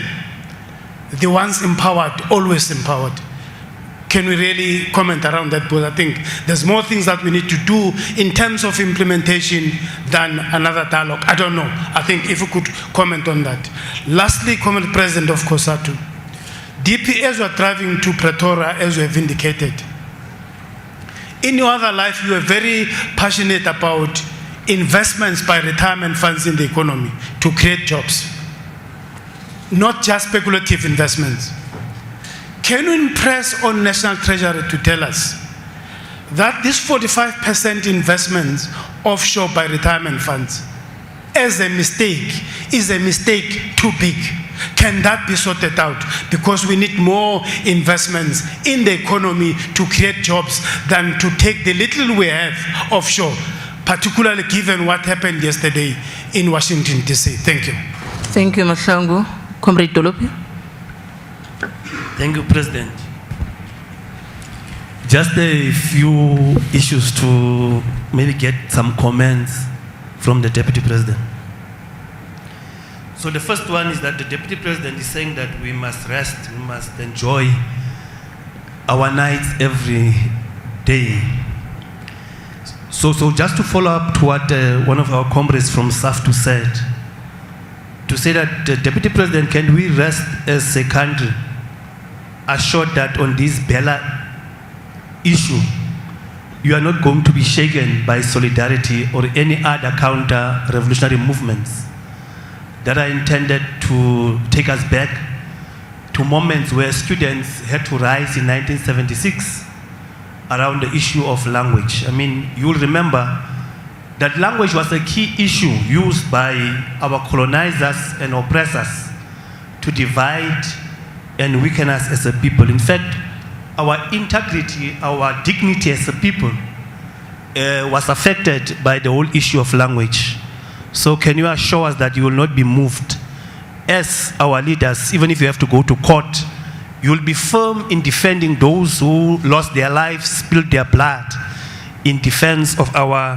The ones empowered, always empowered. Can we really comment around that? Because I think there's more things that we need to do in terms of implementation than another dialogue. I don't know. I think if we could comment on that. Lastly, comment, President of COSATU. DP, as we're driving to Pretoria, as we have indicated, in your other life, you were very passionate about investments by retirement funds in the economy to create jobs, not just speculative investments. Can you impress on National Treasury to tell us that this 45% investments offshore by retirement funds as a mistake is a mistake too big? Can that be sorted out? Because we need more investments in the economy to create jobs than to take the little we have offshore, particularly given what happened yesterday in Washington, D.C. Thank you. Thank you, Mahlangu. Comrade Dolopi. Thank you, President. Just a few issues to maybe get some comments from the Deputy President. So the first one is that the Deputy President is saying that we must rest, we must enjoy our nights every day. So just to follow up to what one of our comrades from SAFTU said, to say that the Deputy President, can we rest as a country assured that on this Bella issue, you are not going to be shaken by solidarity or any other counter-revolutionary movements that are intended to take us back to moments where students had to rise in 1976 around the issue of language. I mean, you'll remember that language was a key issue used by our colonizers and oppressors to divide and weaken us as a people. In fact, our integrity, our dignity as a people was affected by the whole issue of language. So can you assure us that you will not be moved as our leaders, even if you have to go to court, you will be firm in defending those who lost their lives, spilled their blood in defense of our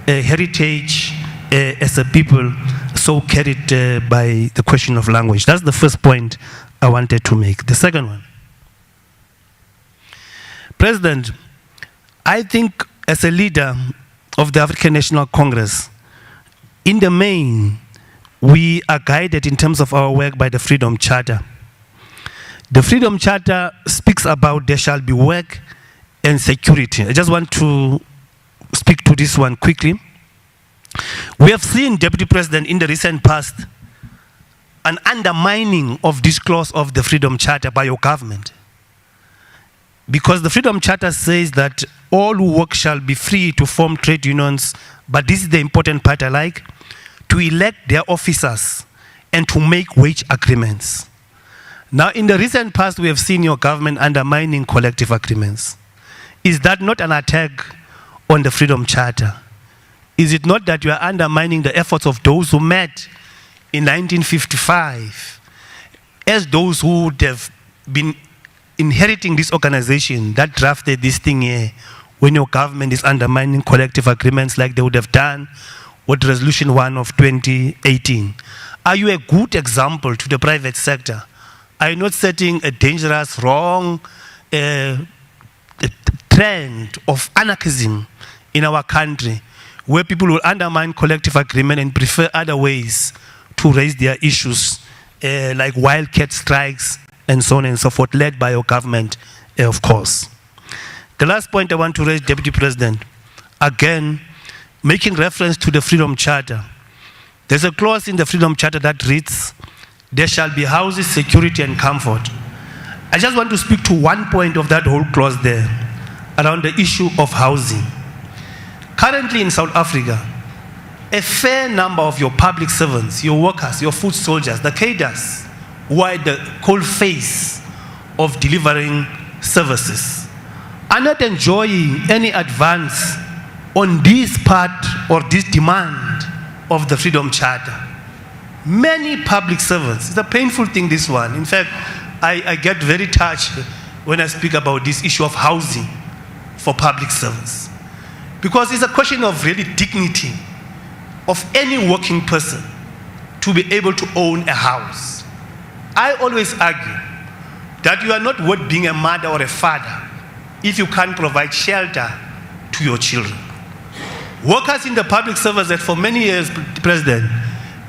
heritage as a people, so carried by the question of language. That's the first point I wanted to make. The second one, President, I think as a leader of the African National Congress, in the main, we are guided in terms of our work by the Freedom Charter. The Freedom Charter speaks about there shall be work and security. I just want to speak to this one quickly. We have seen, Deputy President, in the recent past, an undermining of this clause of the Freedom Charter by your government. Because the Freedom Charter says that all who work shall be free to form trade unions, but this is the important part I like, to elect their officers and to make wage agreements. Now, in the recent past, we have seen your government undermining collective agreements. Is that not an attack on the Freedom Charter? Is it not that you are undermining the efforts of those who met in 1955 as those who would have been inheriting this organization that drafted this thing here, when your government is undermining collective agreements like they would have done with Resolution 1 of 2018? Are you a good example to the private sector? Are you not setting a dangerous, wrong trend of anarchism in our country, where people will undermine collective agreement and prefer other ways to raise their issues, like wildcat strikes and so on and so forth, led by your government, of course? The last point I want to raise, Deputy President, again, making reference to the Freedom Charter. There's a clause in the Freedom Charter that reads, there shall be houses, security, and comfort. I just want to speak to one point of that whole clause there, around the issue of housing. Currently in South Africa, a fair number of your public servants, your workers, your foot soldiers, the cadres, who are at the cold face of delivering services, are not enjoying any advance on this part or this demand of the Freedom Charter. Many public servants, it's a painful thing, this one. In fact, I get very touched when I speak about this issue of housing for public servants. Because it's a question of really dignity of any working person to be able to own a house. I always argue that you are not worth being a mother or a father if you can't provide shelter to your children. Workers in the public service that for many years, President,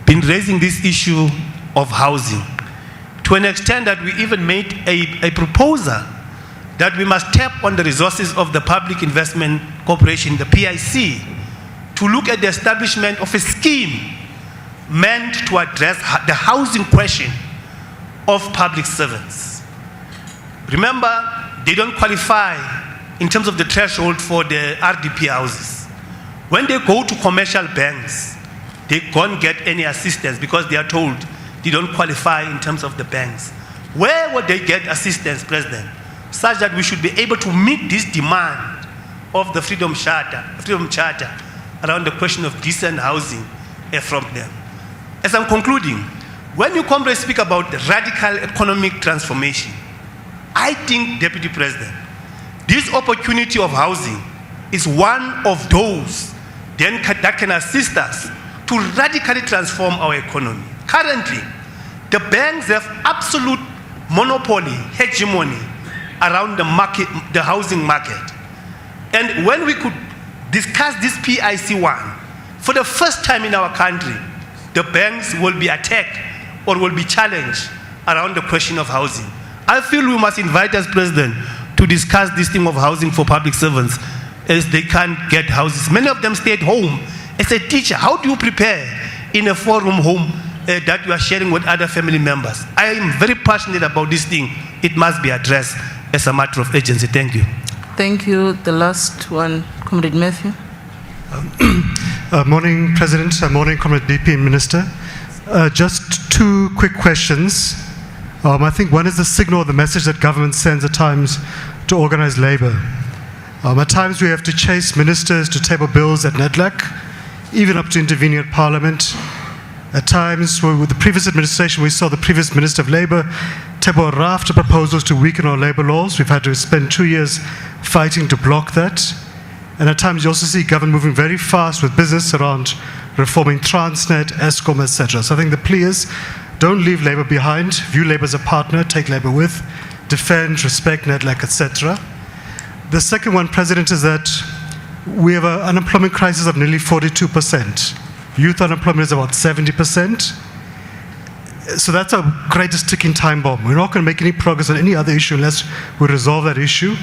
been raising this issue of housing, to an extent that we even made a proposal that we must tap on the resources of the Public Investment Corporation, the PIC, to look at the establishment of a scheme meant to address the housing question of public servants. Remember, they don't qualify in terms of the threshold for the RDP houses. When they go to commercial banks, they can't get any assistance because they are told they don't qualify in terms of the banks. Where would they get assistance, President, such that we should be able to meet this demand of the Freedom Charter around the question of decent housing from them? As I'm concluding, when you comrades speak about the radical economic transformation, I think, Deputy President, this opportunity of housing is one of those that can assist us to radically transform our economy. Currently, the banks have absolute monopoly, hegemony around the market, the housing market. And when we could discuss this PIC1, for the first time in our country, the banks will be attacked or will be challenged around the question of housing. I feel we must invite as president to discuss this theme of housing for public servants as they can't get houses. Many of them stay at home. As a teacher, how do you prepare in a four-room home that you are sharing with other family members? I am very passionate about this thing. It must be addressed as a matter of urgency. Thank you. Thank you. The last one, Comrade Matthew. Morning, President. Morning, Comrade BP and Minister. Just two quick questions. I think one is the signal, the message that government sends at times to organized labor. At times we have to chase ministers to table bills at NEDLAC, even up to intervening at Parliament. At times, with the previous administration, we saw the previous Minister of Labor table a raft of proposals to weaken our labor laws. We've had to spend 2 years fighting to block that. And at times you also see government moving very fast with business around reforming Transnet, Eskom, etc. So I think the plea is, don't leave labor behind, view labor as a partner, take labor with, defend, respect NEDLAC, etc. The second one, President, is that we have an unemployment crisis of nearly 42%. Youth unemployment is about 70%. So that's our greatest ticking time bomb. We're not going to make any progress on any other issue unless we resolve that issue.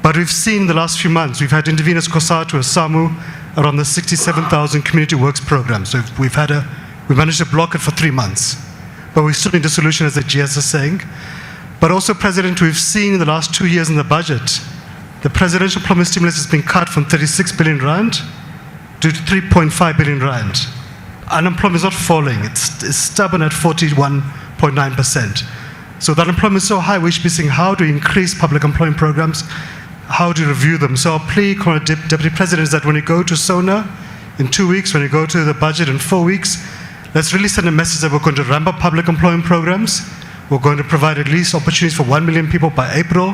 But we've seen the last few months, we've had interveners COSATU, SAMU, around the 67,000 community works program. So we've managed to block it for 3 months. But we still need a solution, as the GS is saying. But also, President, we've seen in the last 2 years in the budget, the presidential promise stimulus has been cut from 36 billion rand to 3.5 billion rand. Unemployment is not falling, it's stubborn at 41.9%. So that unemployment is so high, we should be saying, how do we increase public employment programs? How do you review them? So our plea, Deputy President, is that when you go to SONA in 2 weeks, when you go to the budget in 4 weeks, let's really send a message that we're going to ramp up public employment programs. We're going to provide at least opportunities for 1 million people by April,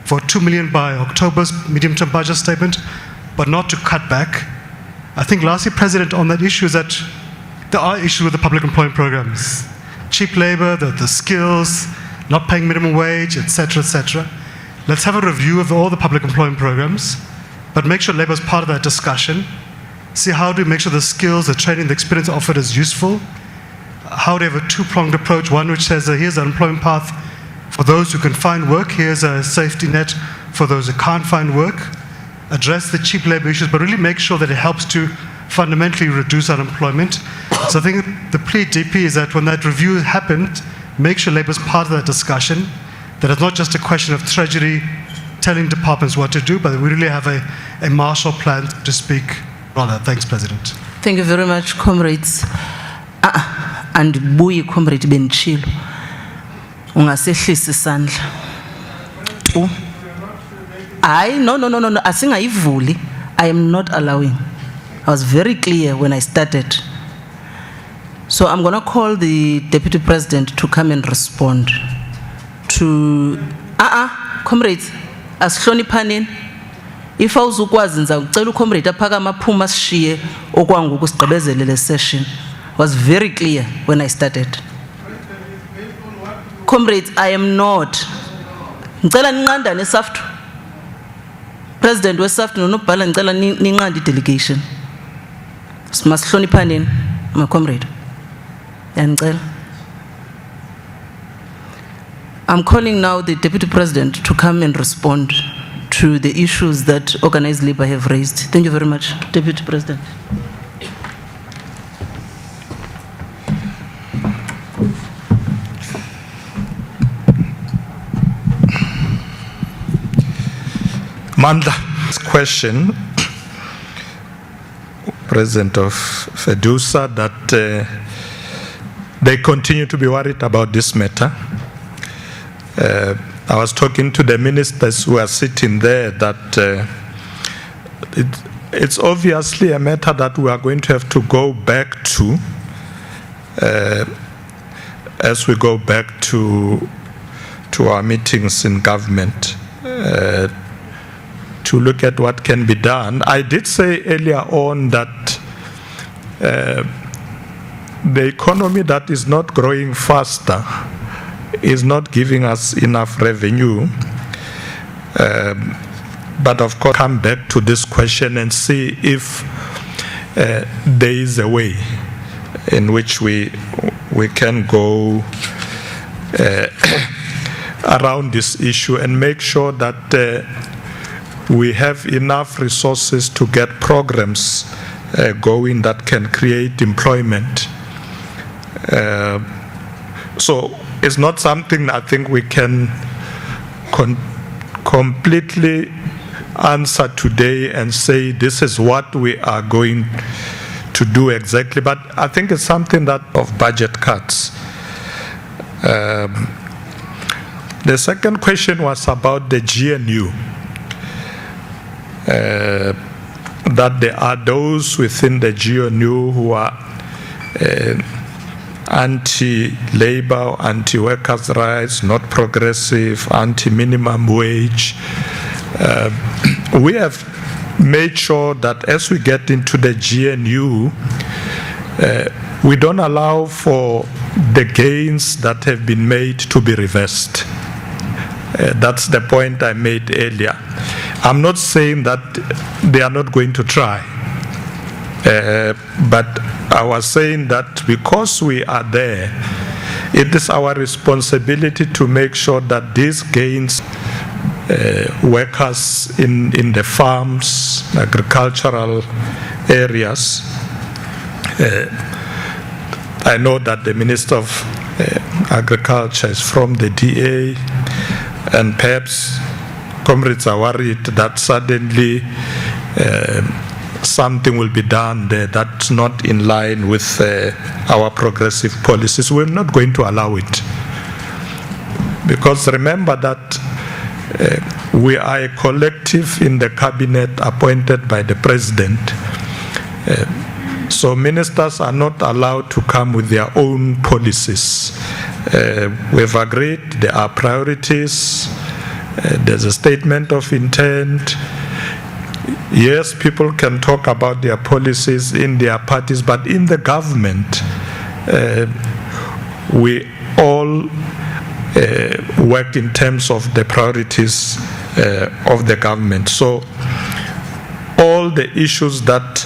for 2 million by October's medium-term budget statement, but not to cut back. I think lastly, President, on that issue is that there are issues with the public employment programs. Cheap labor, the skills, not paying minimum wage, etc., etc. Let's have a review of all the public employment programs, but make sure labor is part of that discussion. See how do we make sure the skills, the training, the experience offered is useful. How do we have a two-pronged approach, one which says here's an employment path for those who can find work, here's a safety net for those who can't find work. Address the cheap labor issues, but really make sure that it helps to fundamentally reduce unemployment. So I think the plea, DP, is that when that review happened, make sure labor is part of that discussion, that it's not just a question of Treasury telling departments what to do, but we really have a Marshall Plan to speak on that. Thanks, President. Thank you very much, comrades. And buyi comrade Benchilo. Ungasehlisa isandla. No. Asingayivuli. I am not allowing. I was very clear when I started. So I'm going to call the Deputy President to come and respond to comrades, asihloniphaneni. If awuzukwazi ngiza ucela ucomrade aphakama aphuma sishiye okwangoku sigqibezele le session. I was very clear when I started. Comrades, I am not. Ngicela ninqandane SAFTU. President we SAFTU nonobhala ngicela ninqande delegation. Simasihloniphaneni my comrade. Yangicela. I'm calling now the Deputy President to come and respond to the issues that organized labor have raised. Thank you very much, Deputy President. Mandla, question, President of FEDUSA, that they continue to be worried about this matter. I was talking to the ministers who are sitting there that it's obviously a matter that we are going to have to go back to as we go back to our meetings in government to look at what can be done. I did say earlier on that the economy that is not growing faster is not giving us enough revenue. But of course, come back to this question and see if there is a way in which we can go around this issue and make sure that we have enough resources to get programs going that can create employment. So it's not something I think we can completely answer today and say this is what we are going to do exactly, but I think it's something that of budget cuts. The second question was about the GNU. That there are those within the GNU who are anti-labor, anti-workers' rights, not progressive, anti-minimum wage. We have made sure that as we get into the GNU, we don't allow for the gains that have been made to be reversed. That's the point I made earlier. I'm not saying that they are not going to try, but I was saying that because we are there, it is our responsibility to make sure that these gains, workers in the farms, agricultural areas, I know that the Minister of Agriculture is from the DA, and perhaps comrades are worried that suddenly something will be done there that's not in line with our progressive policies. We're not going to allow it. Because remember that we are a collective in the cabinet appointed by the president. So ministers are not allowed to come with their own policies. We've agreed there are priorities. There's a statement of intent. Yes, people can talk about their policies in their parties, but in the government, we all work in terms of the priorities of the government. So all the issues that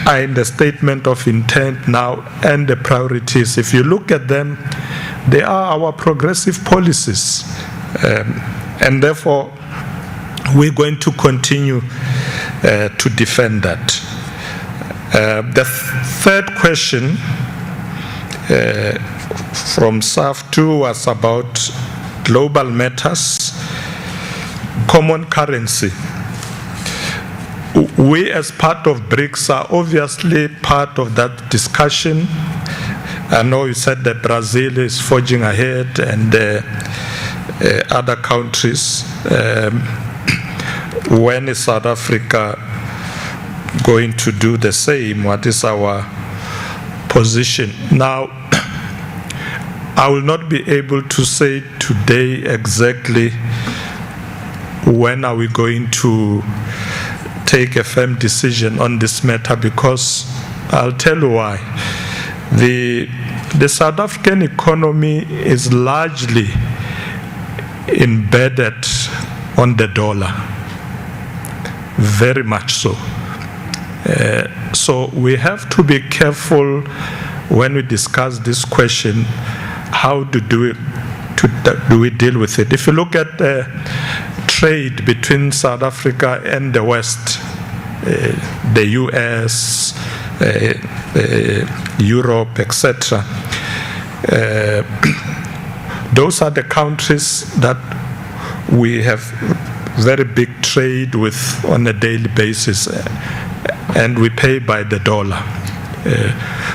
are in the statement of intent now and the priorities, if you look at them, they are our progressive policies. And therefore, we're going to continue to defend that. The third question from SAF 2 was about global matters, common currency. We as part of BRICS are obviously part of that discussion. I know you said that Brazil is forging ahead and other countries. When is South Africa going to do the same? What is our position? Now, I will not be able to say today exactly when are we going to take a firm decision on this matter, because I'll tell you why. The South African economy is largely embedded on the dollar, very much so. So we have to be careful when we discuss this question, how do we deal with it? If you look at trade between South Africa and the West, the US, Europe, etc., those are the countries that we have very big trade with on a daily basis, and we pay by the dollar.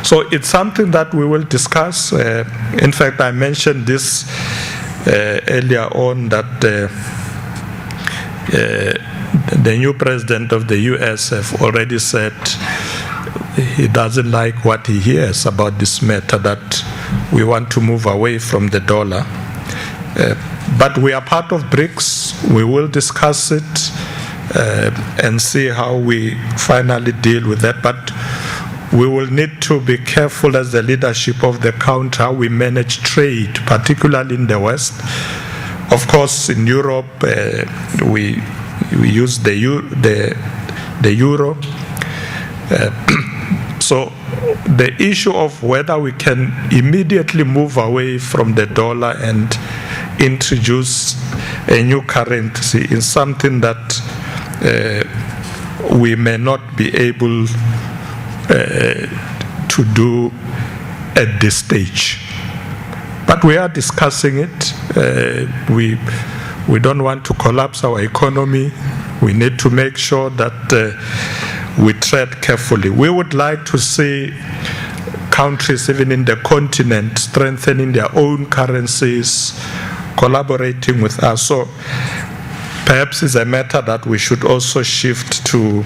So it's something that we will discuss. In fact, I mentioned this earlier on, that the new president of the US have already said he doesn't like what he hears about this matter, that we want to move away from the dollar. But we are part of BRICS. We will discuss it and see how we finally deal with that. But we will need to be careful as the leadership of the country how we manage trade, particularly in the West. Of course, in Europe, we use the euro. So the issue of whether we can immediately move away from the dollar and introduce a new currency is something that we may not be able to do at this stage. But we are discussing it. We don't want to collapse our economy. We need to make sure that we tread carefully. We would like to see countries, even in the continent, strengthening their own currencies, collaborating with us. So perhaps it's a matter that we should also shift to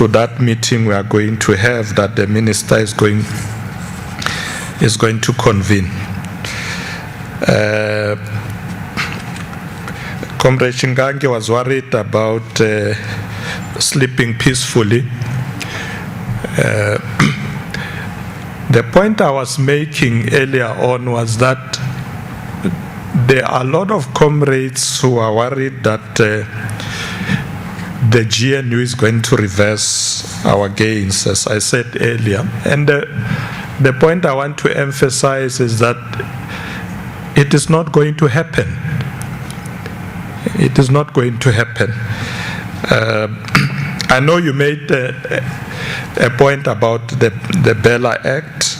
that meeting we are going to have, that the minister is going to convene. Comrade Shingange was worried about sleeping peacefully. The point I was making earlier on was that there are a lot of comrades who are worried that the GNU is going to reverse our gains, as I said earlier. And the point I want to emphasize is that it is not going to happen. It is not going to happen. I know you made a point about the Bella Act.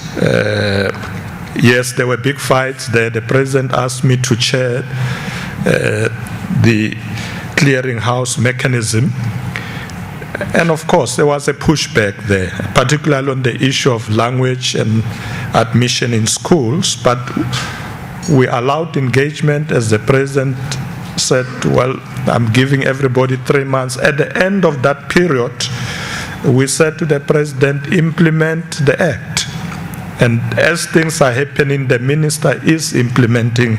Yes, there were big fights there. The president asked me to chair the clearinghouse mechanism. And of course, there was a pushback there, particularly on the issue of language and admission in schools. But we allowed engagement, as the president said, well, I'm giving everybody 3 months. At the end of that period, we said to the president, implement the act. And as things are happening, the minister is implementing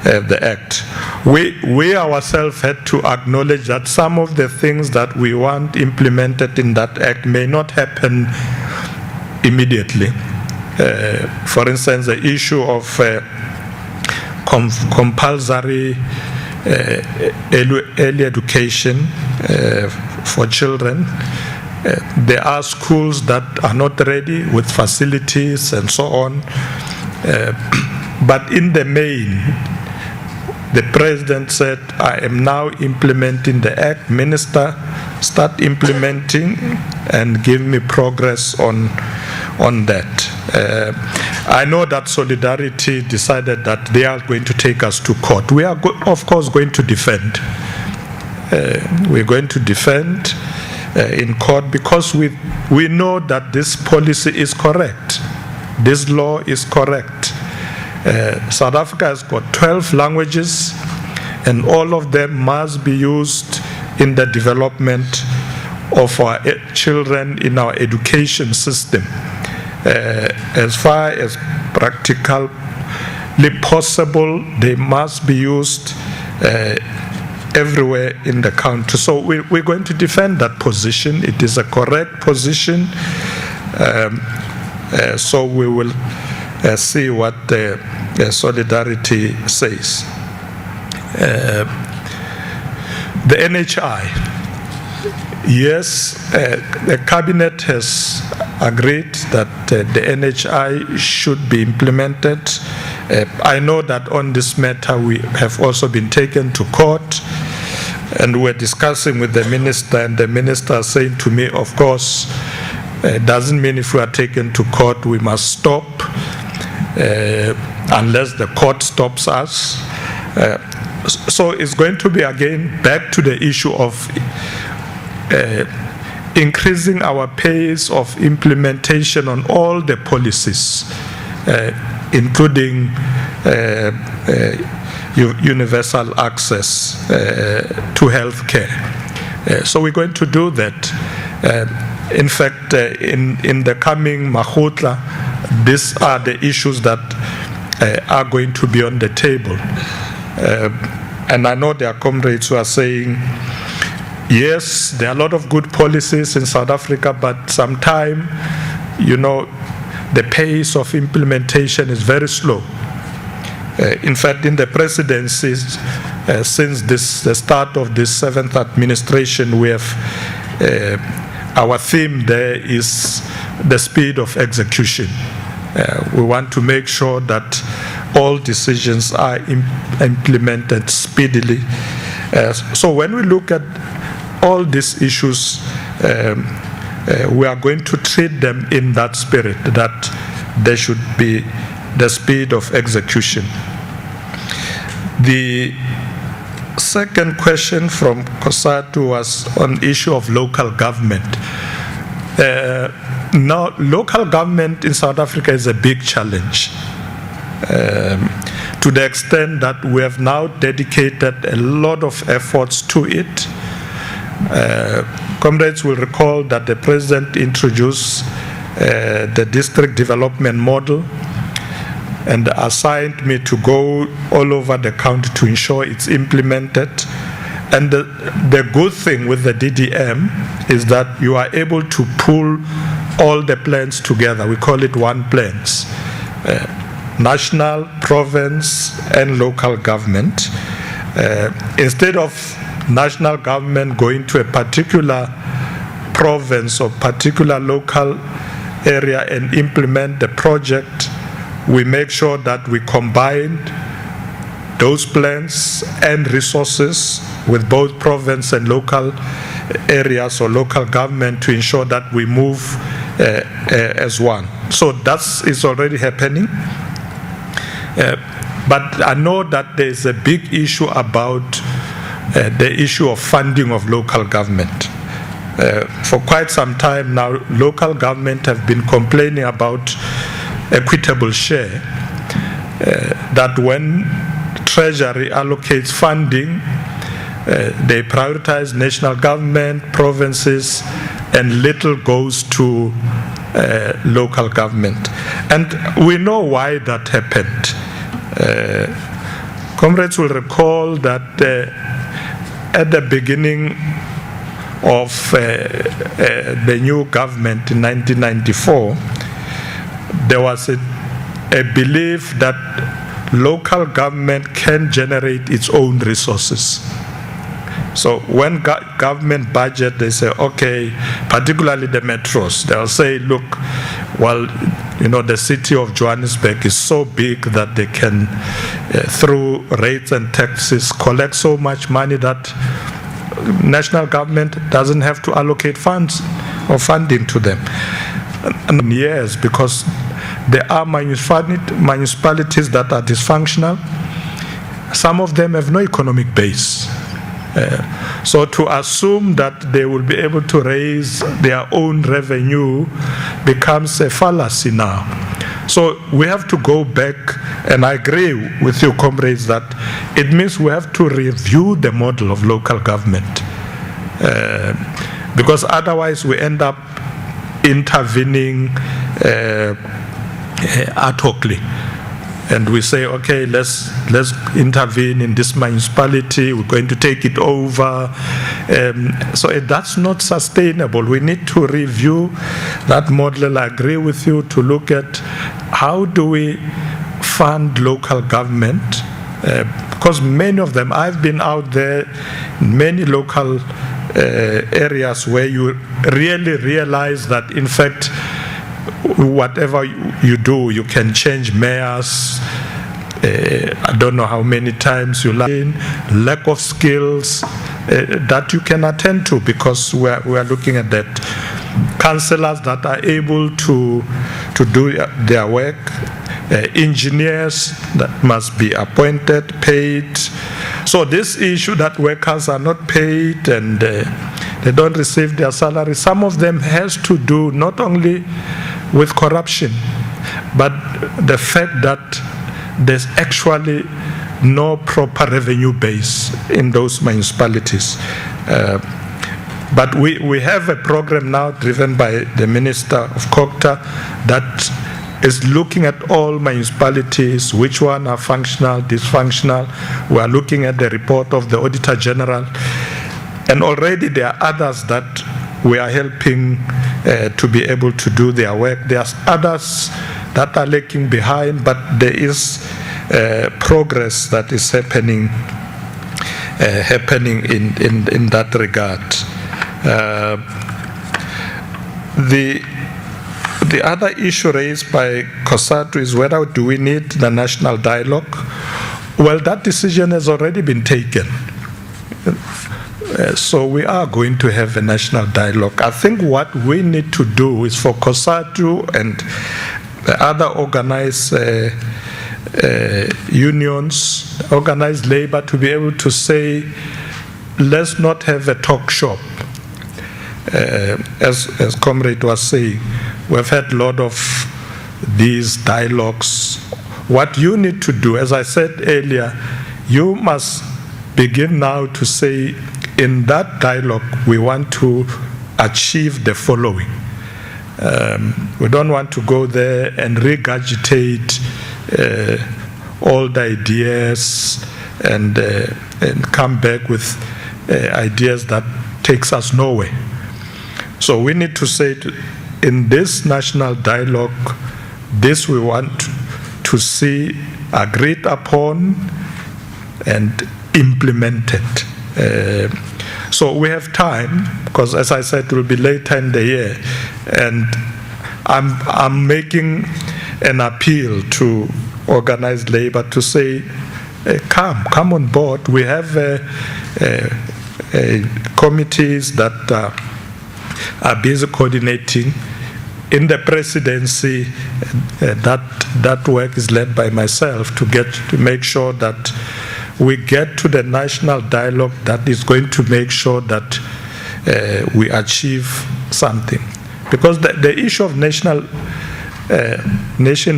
the act. We ourselves had to acknowledge that some of the things that we want implemented in that act may not happen immediately. For instance, the issue of compulsory early education for children. There are schools that are not ready with facilities and so on. But in the main, the president said, I am now implementing the act. Minister, start implementing and give me progress on that. I know that Solidarity decided that they are going to take us to court. We are, of course, going to defend. We're going to defend in court because we know that this policy is correct. This law is correct. South Africa has got 12 languages, and all of them must be used in the development of our children in our education system. As far as practically possible, they must be used everywhere in the country. So we're going to defend that position. It is a correct position. So we will see what the Solidarity says. The NHI. Yes, the cabinet has agreed that the NHI should be implemented. I know that on this matter we have also been taken to court, and we're discussing with the minister, and the minister is saying to me, of course, it doesn't mean if we are taken to court we must stop unless the court stops us. So it's going to be again back to the issue of increasing our pace of implementation on all the policies, including universal access to health care. So we're going to do that. In fact, in the coming Mahotla, these are the issues that are going to be on the table. And I know there are comrades who are saying Yes, there are a lot of good policies in South Africa, but sometimes, the pace of implementation is very slow. In fact, in the presidencies, since the start of this 7th administration, we have our theme there is the speed of execution. We want to make sure that all decisions are implemented speedily. So when we look at all these issues, we are going to treat them in that spirit, that there should be the speed of execution. The second question from Kosatu was on issue of local government. Now, local government in South Africa is a big challenge, to the extent that we have now dedicated a lot of efforts to it. Comrades will recall that the President introduced the district development model and assigned me to go all over the country to ensure it's implemented. And the good thing with the DDM is that you are able to pull all the plans together. We call it one plans. National, province, and local government. Instead of national government going to a particular province or particular local area and implement the project, we make sure that we combine those plans and resources with both province and local areas or local government to ensure that we move as one. So is already happening. But I know that there is a big issue about the issue of funding of local government. For quite some time now, local government have been complaining about equitable share, that when Treasury allocates funding, they prioritize national government, provinces, and little goes to local government. And we know why that happened. Comrades will recall that at the beginning of the new government in 1994, there was a belief that local government can generate its own resources. So when government budget, they say, okay, particularly the metros, they'll say, look, well, the city of Johannesburg is so big that they can, through rates and taxes, collect so much money that national government doesn't have to allocate funds or funding to them. And yes, because there are municipalities that are dysfunctional. Some of them have no economic base. So to assume that they will be able to raise their own revenue becomes a fallacy now. So we have to go back, and I agree with you, comrades, that it means we have to review the model of local government. Because otherwise we end up intervening ad hocly. And we say, okay, let's intervene in this municipality, we're going to take it over. So that's not sustainable. We need to review that model. I agree with you to look at how do we fund local government, because many of them, I've been out there in many local areas where you really realize that, in fact, whatever you do, you can change mayors. I don't know how many times you lack of skills that you can attend to, because we are looking at that. Councillors that are able to do their work, engineers that must be appointed, paid. So this issue that workers are not paid and they don't receive their salary, some of them has to do not only with corruption, but the fact that there's actually no proper revenue base in those municipalities. But we have a program now driven by the Minister of COGTA that is looking at all municipalities, which one are functional, dysfunctional. We are looking at the report of the Auditor General. And already there are others that we are helping to be able to do their work. There are others that are lagging behind, but there is progress that is happening in that regard. The other issue raised by COSATU is whether do we need the national dialogue. Well, that decision has already been taken. So we are going to have a national dialogue. I think what we need to do is for COSATU and the other organized unions, organized labor, to be able to say, let's not have a talk shop. As Comrade was saying, we've had a lot of these dialogues. What you need to do, as I said earlier, you must begin now to say, in that dialogue, we want to achieve the following. We don't want to go there and regurgitate old ideas and come back with ideas that takes us nowhere. So we need to say, in this national dialogue, this we want to see agreed upon and implemented. So we have time, because as I said, it will be later in the year, and I'm making an appeal to organized labor to say, come on board. We have committees that are busy coordinating. In the presidency, that work is led by myself to make sure that we get to the national dialogue that is going to make sure that we achieve something. Because the issue of nation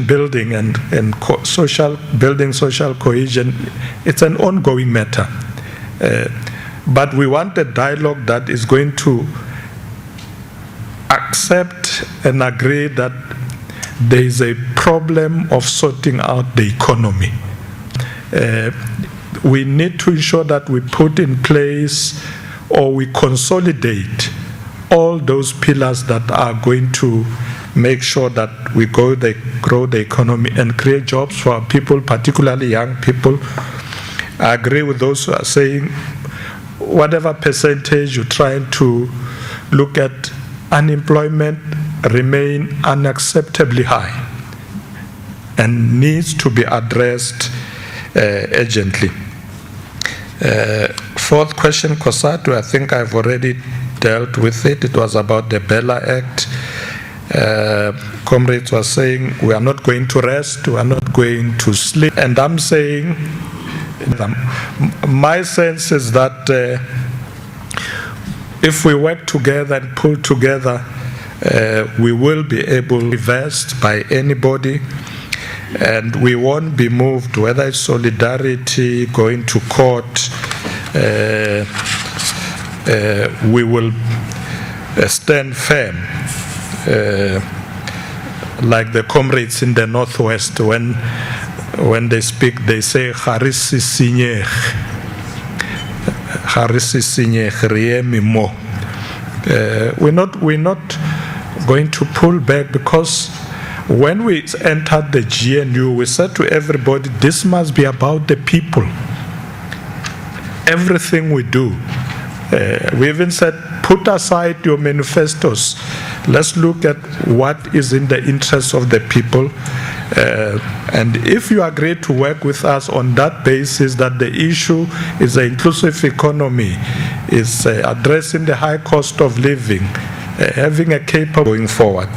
building and social cohesion, it's an ongoing matter. But we want a dialogue that is going to accept and agree that there is a problem of sorting out the economy. We need to ensure that we put in place or we consolidate all those pillars that are going to make sure that we grow the economy and create jobs for our people, particularly young people. I agree with those who are saying whatever percentage you're trying to look at, unemployment remain unacceptably high and needs to be addressed urgently. Fourth question, COSATU, I think I've already dealt with it. It was about the Bella Act. Comrades were saying we are not going to rest, we are not going to sleep. And I'm saying, my sense is that if we work together and pull together, we will be able to be reversed by anybody, and we won't be moved, whether it's solidarity, going to court. We will stand firm, like the comrades in the Northwest, when they speak, they say, Harisi Sinyech. We're not going to pull back, because when we entered the GNU, we said to everybody, this must be about the people. Everything we do. We even said, put aside your manifestos. Let's look at what is in the interest of the people. And if you agree to work with us on that basis, that the issue is an inclusive economy, is addressing the high cost of living, having a capable going forward.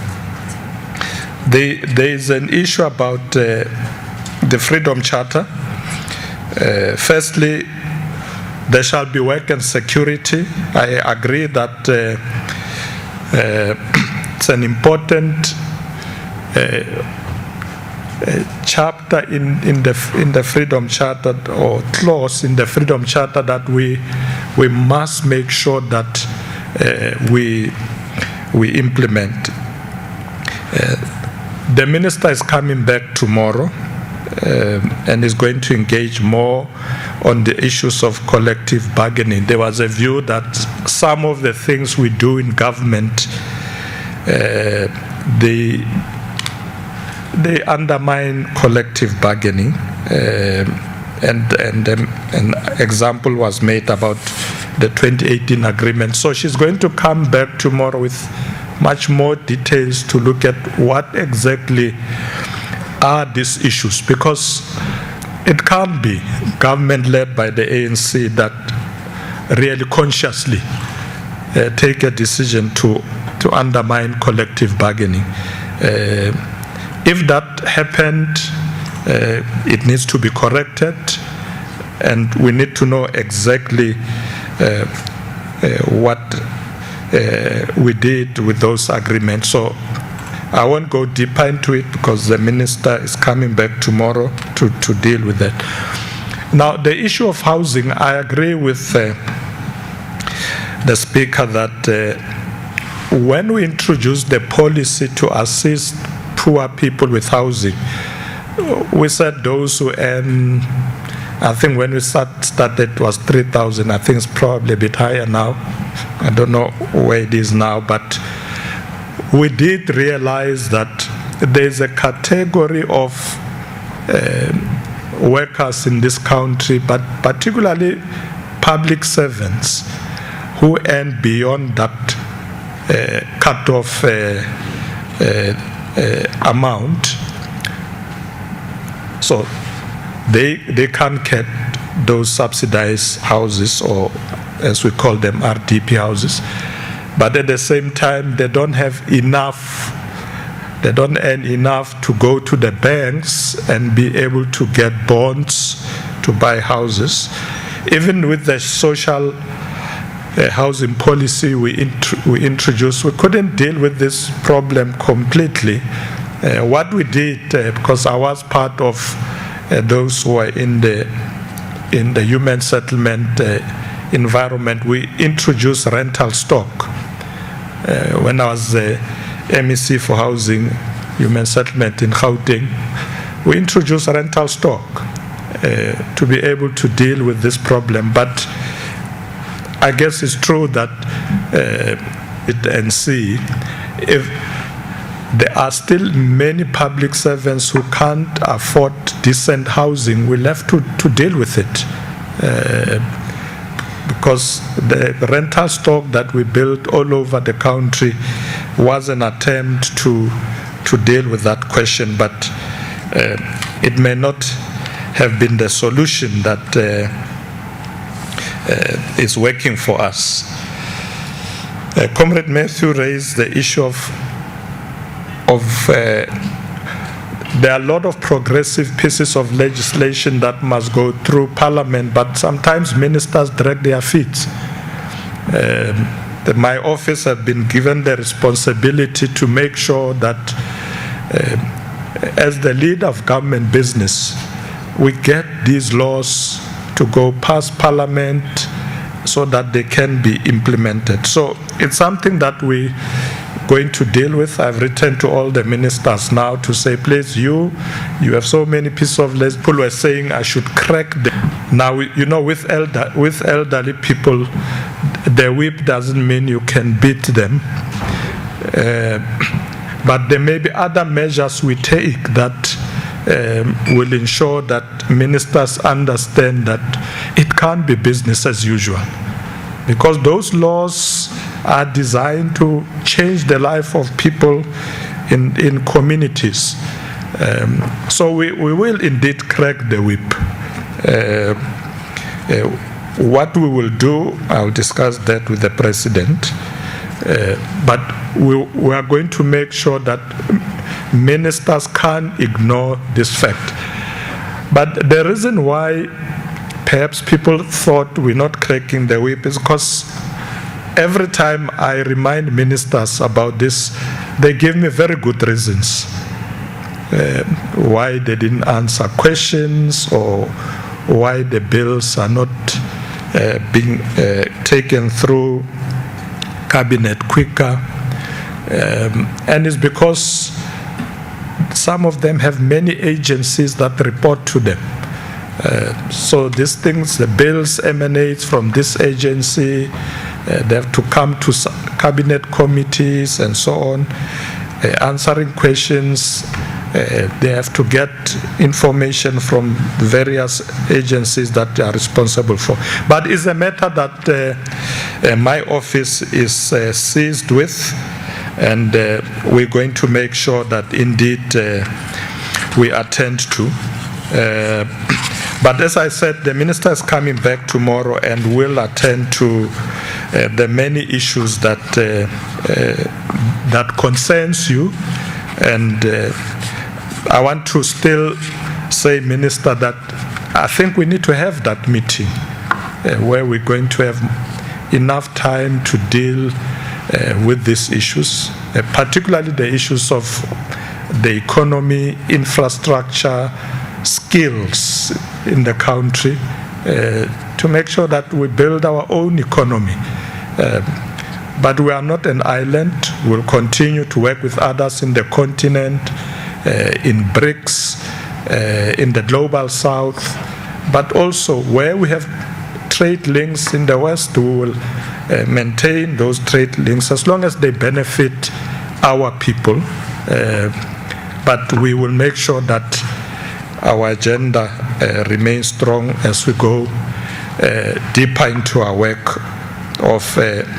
There is an issue about the Freedom Charter. Firstly, there shall be work and security. I agree that it's an important chapter in the Freedom Charter, or clause in the Freedom Charter, that we must make sure that we implement. The minister is coming back tomorrow, and is going to engage more on the issues of collective bargaining. There was a view that some of the things we do in government, they undermine collective bargaining. And an example was made about the 2018 agreement. So she's going to come back tomorrow with much more details to look at what exactly are these issues, because it can't be government led by the ANC that really consciously take a decision to undermine collective bargaining. If that happened, it needs to be corrected, and we need to know exactly what we did with those agreements. So I won't go deeper into it because the minister is coming back tomorrow to deal with that. Now, the issue of housing, I agree with the speaker that when we introduced the policy to assist poor people with housing, we said those who earn, I think when we started it was 3,000. I think it's probably a bit higher now. I don't know where it is now, but we did realize that there's a category of workers in this country, but particularly public servants, who earn beyond that cut-off amount. So they can't get those subsidized houses, or as we call them, RDP houses. But at the same time, they don't have enough, they don't earn enough to go to the banks and be able to get bonds to buy houses. Even with the social housing policy we introduced, we couldn't deal with this problem completely. What we did, because I was part of those who were in the human settlement environment, we introduced rental stock. When I was MEC for housing, human settlement in Gauteng, we introduced rental stock to be able to deal with this problem. But I guess it's true that if there are still many public servants who can't afford decent housing, we'll have to deal with it. Because the rental stock that we built all over the country was an attempt to deal with that question, but it may not have been the solution that is working for us. Comrade Matthew raised the issue of there are a lot of progressive pieces of legislation that must go through Parliament, but sometimes ministers drag their feet. My office has been given the responsibility to make sure that as the leader of government business, we get these laws to go past Parliament so that they can be implemented. So it's something that we're going to deal with. I've written to all the ministers now to say, please, you have so many pieces of legislation. People were saying I should crack them. Now, you know, with elderly people, the whip doesn't mean you can beat them. But there may be other measures we take that will ensure that ministers understand that it can't be business as usual. Because those laws are designed to change the life of people in communities. So we will indeed crack the whip. What we will do, I'll discuss that with the President, but we are going to make sure that ministers can't ignore this fact. But the reason why perhaps people thought we're not cracking the whip is because every time I remind ministers about this, they give me very good reasons why they didn't answer questions or why the bills are not being taken through cabinet quicker. And it's because some of them have many agencies that report to them. So these things, the bills emanate from this agency, they have to come to cabinet committees and so on, answering questions. They have to get information from various agencies that they are responsible for. But it's a matter that my office is seized with, and we're going to make sure that indeed we attend to. But as I said, the minister is coming back tomorrow and will attend to the many issues that that concerns you. And I want to still say, Minister, that I think we need to have that meeting where we're going to have enough time to deal with these issues, particularly the issues of the economy, infrastructure, skills in the country, to make sure that we build our own economy. But we are not an island. We'll continue to work with others in the continent, in BRICS, in the global south, but also where we have trade links in the West, we will maintain those trade links as long as they benefit our people. But we will make sure that our agenda remains strong as we go deeper into our work of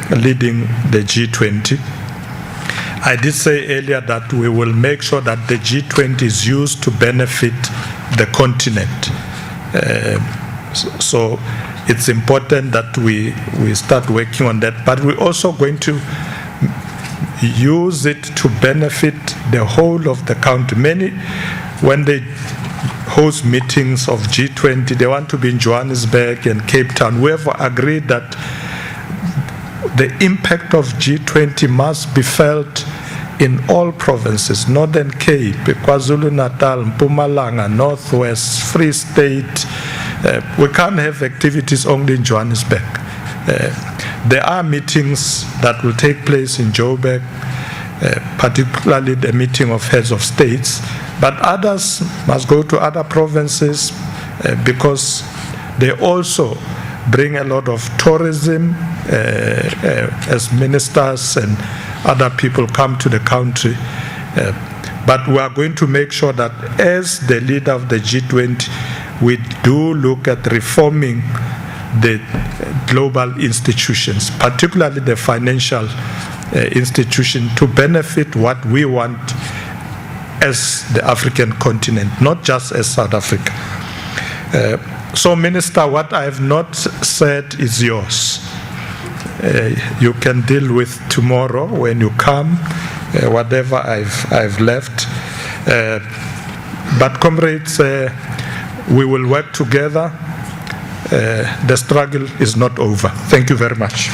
leading the G20. I did say earlier that we will make sure that the G20 is used to benefit the continent. So it's important that we start working on that, but we're also going to use it to benefit the whole of the country. Many, when they host meetings of G20, they want to be in Johannesburg and Cape Town. We have agreed that the impact of G20 must be felt in all provinces, Northern Cape, KwaZulu-Natal, Mpumalanga, Northwest, Free State. We can't have activities only in Johannesburg. There are meetings that will take place in Joburg, particularly the meeting of heads of states, but others must go to other provinces because they also bring a lot of tourism as ministers and other people come to the country. But we are going to make sure that as the leader of the G20, we do look at reforming the global institutions, particularly the financial institution, to benefit what we want as the African continent, not just as South Africa. So, Minister, what I have not said is yours. You can deal with tomorrow when you come, whatever I've left. But comrades, we will work together. The struggle is not over. Thank you very much.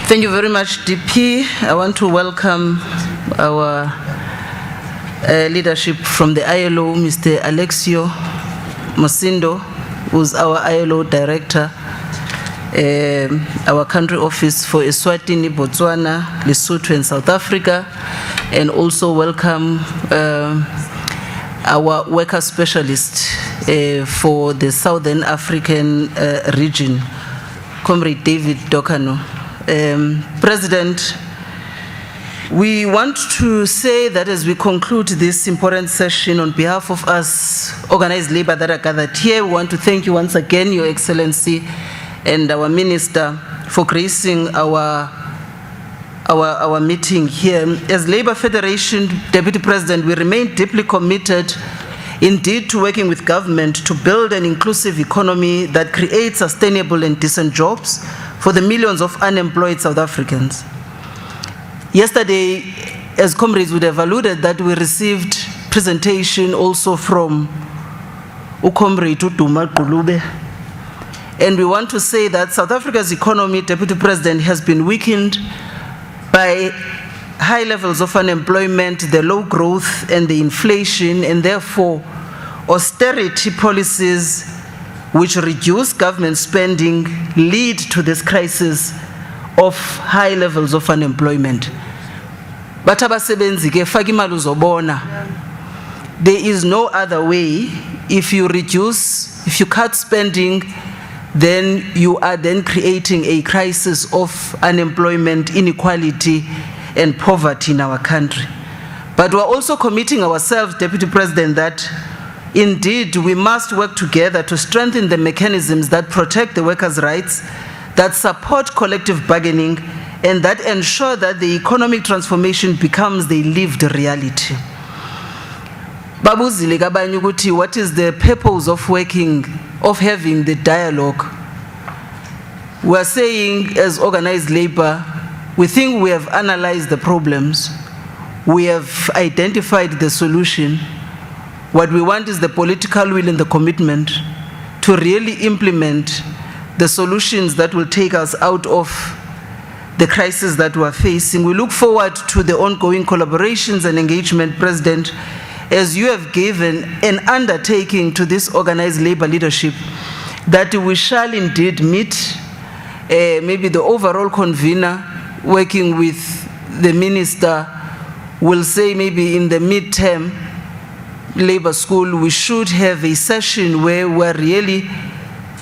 Thank you very much, DP. I want to welcome our leadership from the ILO, Mr. Alexio Mosindo, who's our ILO director, our country office for Eswatini, Botswana, Lesotho, and South Africa, and also welcome our worker specialist for the Southern African region, Comrade David Dokano. President, we want to say that as we conclude this important session, on behalf of us, organized labor that are gathered here, we want to thank you once again, Your Excellency, and our Minister for gracing our meeting here. As Labour Federation Deputy President, we remain deeply committed indeed to working with government to build an inclusive economy that creates sustainable and decent jobs for the millions of unemployed South Africans. Yesterday, as comrades would have alluded, that we received presentation also from Comrade Duma Gqulube. And we want to say that South Africa's economy, Deputy President, has been weakened by high levels of unemployment, the low growth and the inflation, and therefore austerity policies which reduce government spending lead to this crisis of high levels of unemployment. But abasebenzi ke faka imali uzobona. There is no other way. If you cut spending, then you are then creating a crisis of unemployment, inequality, and poverty in our country. But we're also committing ourselves, Deputy President, that indeed we must work together to strengthen the mechanisms that protect the workers' rights, that support collective bargaining, and that ensure that the economic transformation becomes the lived reality. Babuzile kabanye ukuthi, what is the purpose of having the dialogue? We are saying, as organized labor, we think we have analyzed the problems, we have identified the solution. What we want is the political will and the commitment to really implement the solutions that will take us out of the crisis that we are facing. We look forward to the ongoing collaborations and engagement, President, as you have given an undertaking to this organized labor leadership, that we shall indeed meet maybe the overall convener working with the minister will say maybe in the midterm labor school we should have a session where we're really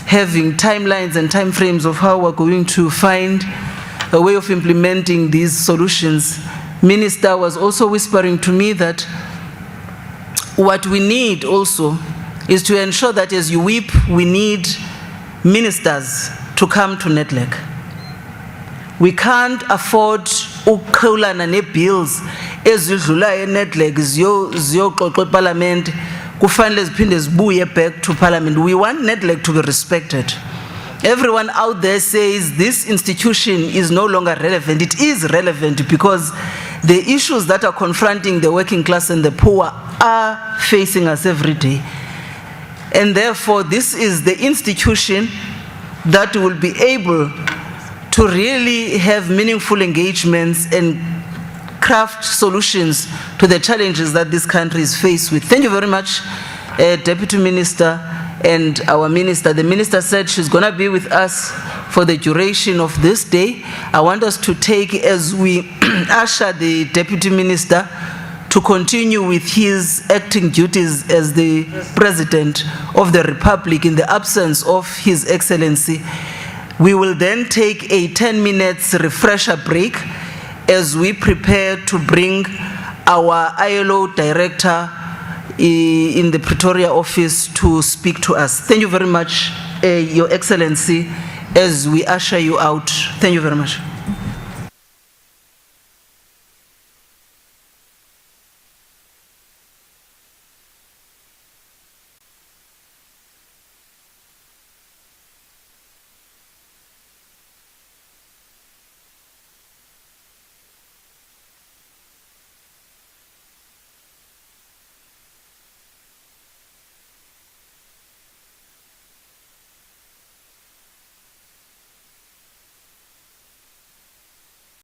having timelines and timeframes of how we're going to find a way of implementing these solutions. Minister was also whispering to me that what we need also is to ensure that as you weep, we need ministers to come to NEDLAC. We can't afford ukuqhulana ne-bills ezidlula e-NEDLAC ziyoxoxwa eParliament kufanele ziphinde zibuye back to Parliament. We want NEDLAC to be respected. Everyone out there says this institution is no longer relevant. It is relevant because the issues that are confronting the working class and the poor are facing us every day. And therefore, this is the institution that will be able to really have meaningful engagements and craft solutions to the challenges that this country is faced with. Thank you very much, Deputy Minister and our Minister. The Minister said she's going to be with us for the duration of this day. I want us to take, as we usher the Deputy Minister to continue with his acting duties as the President of the Republic in the absence of His Excellency. We will then take a 10 minutes refresher break as we prepare to bring our ILO Director in the Pretoria office to speak to us. Thank you very much, Your Excellency, as we usher you out. Thank you very much.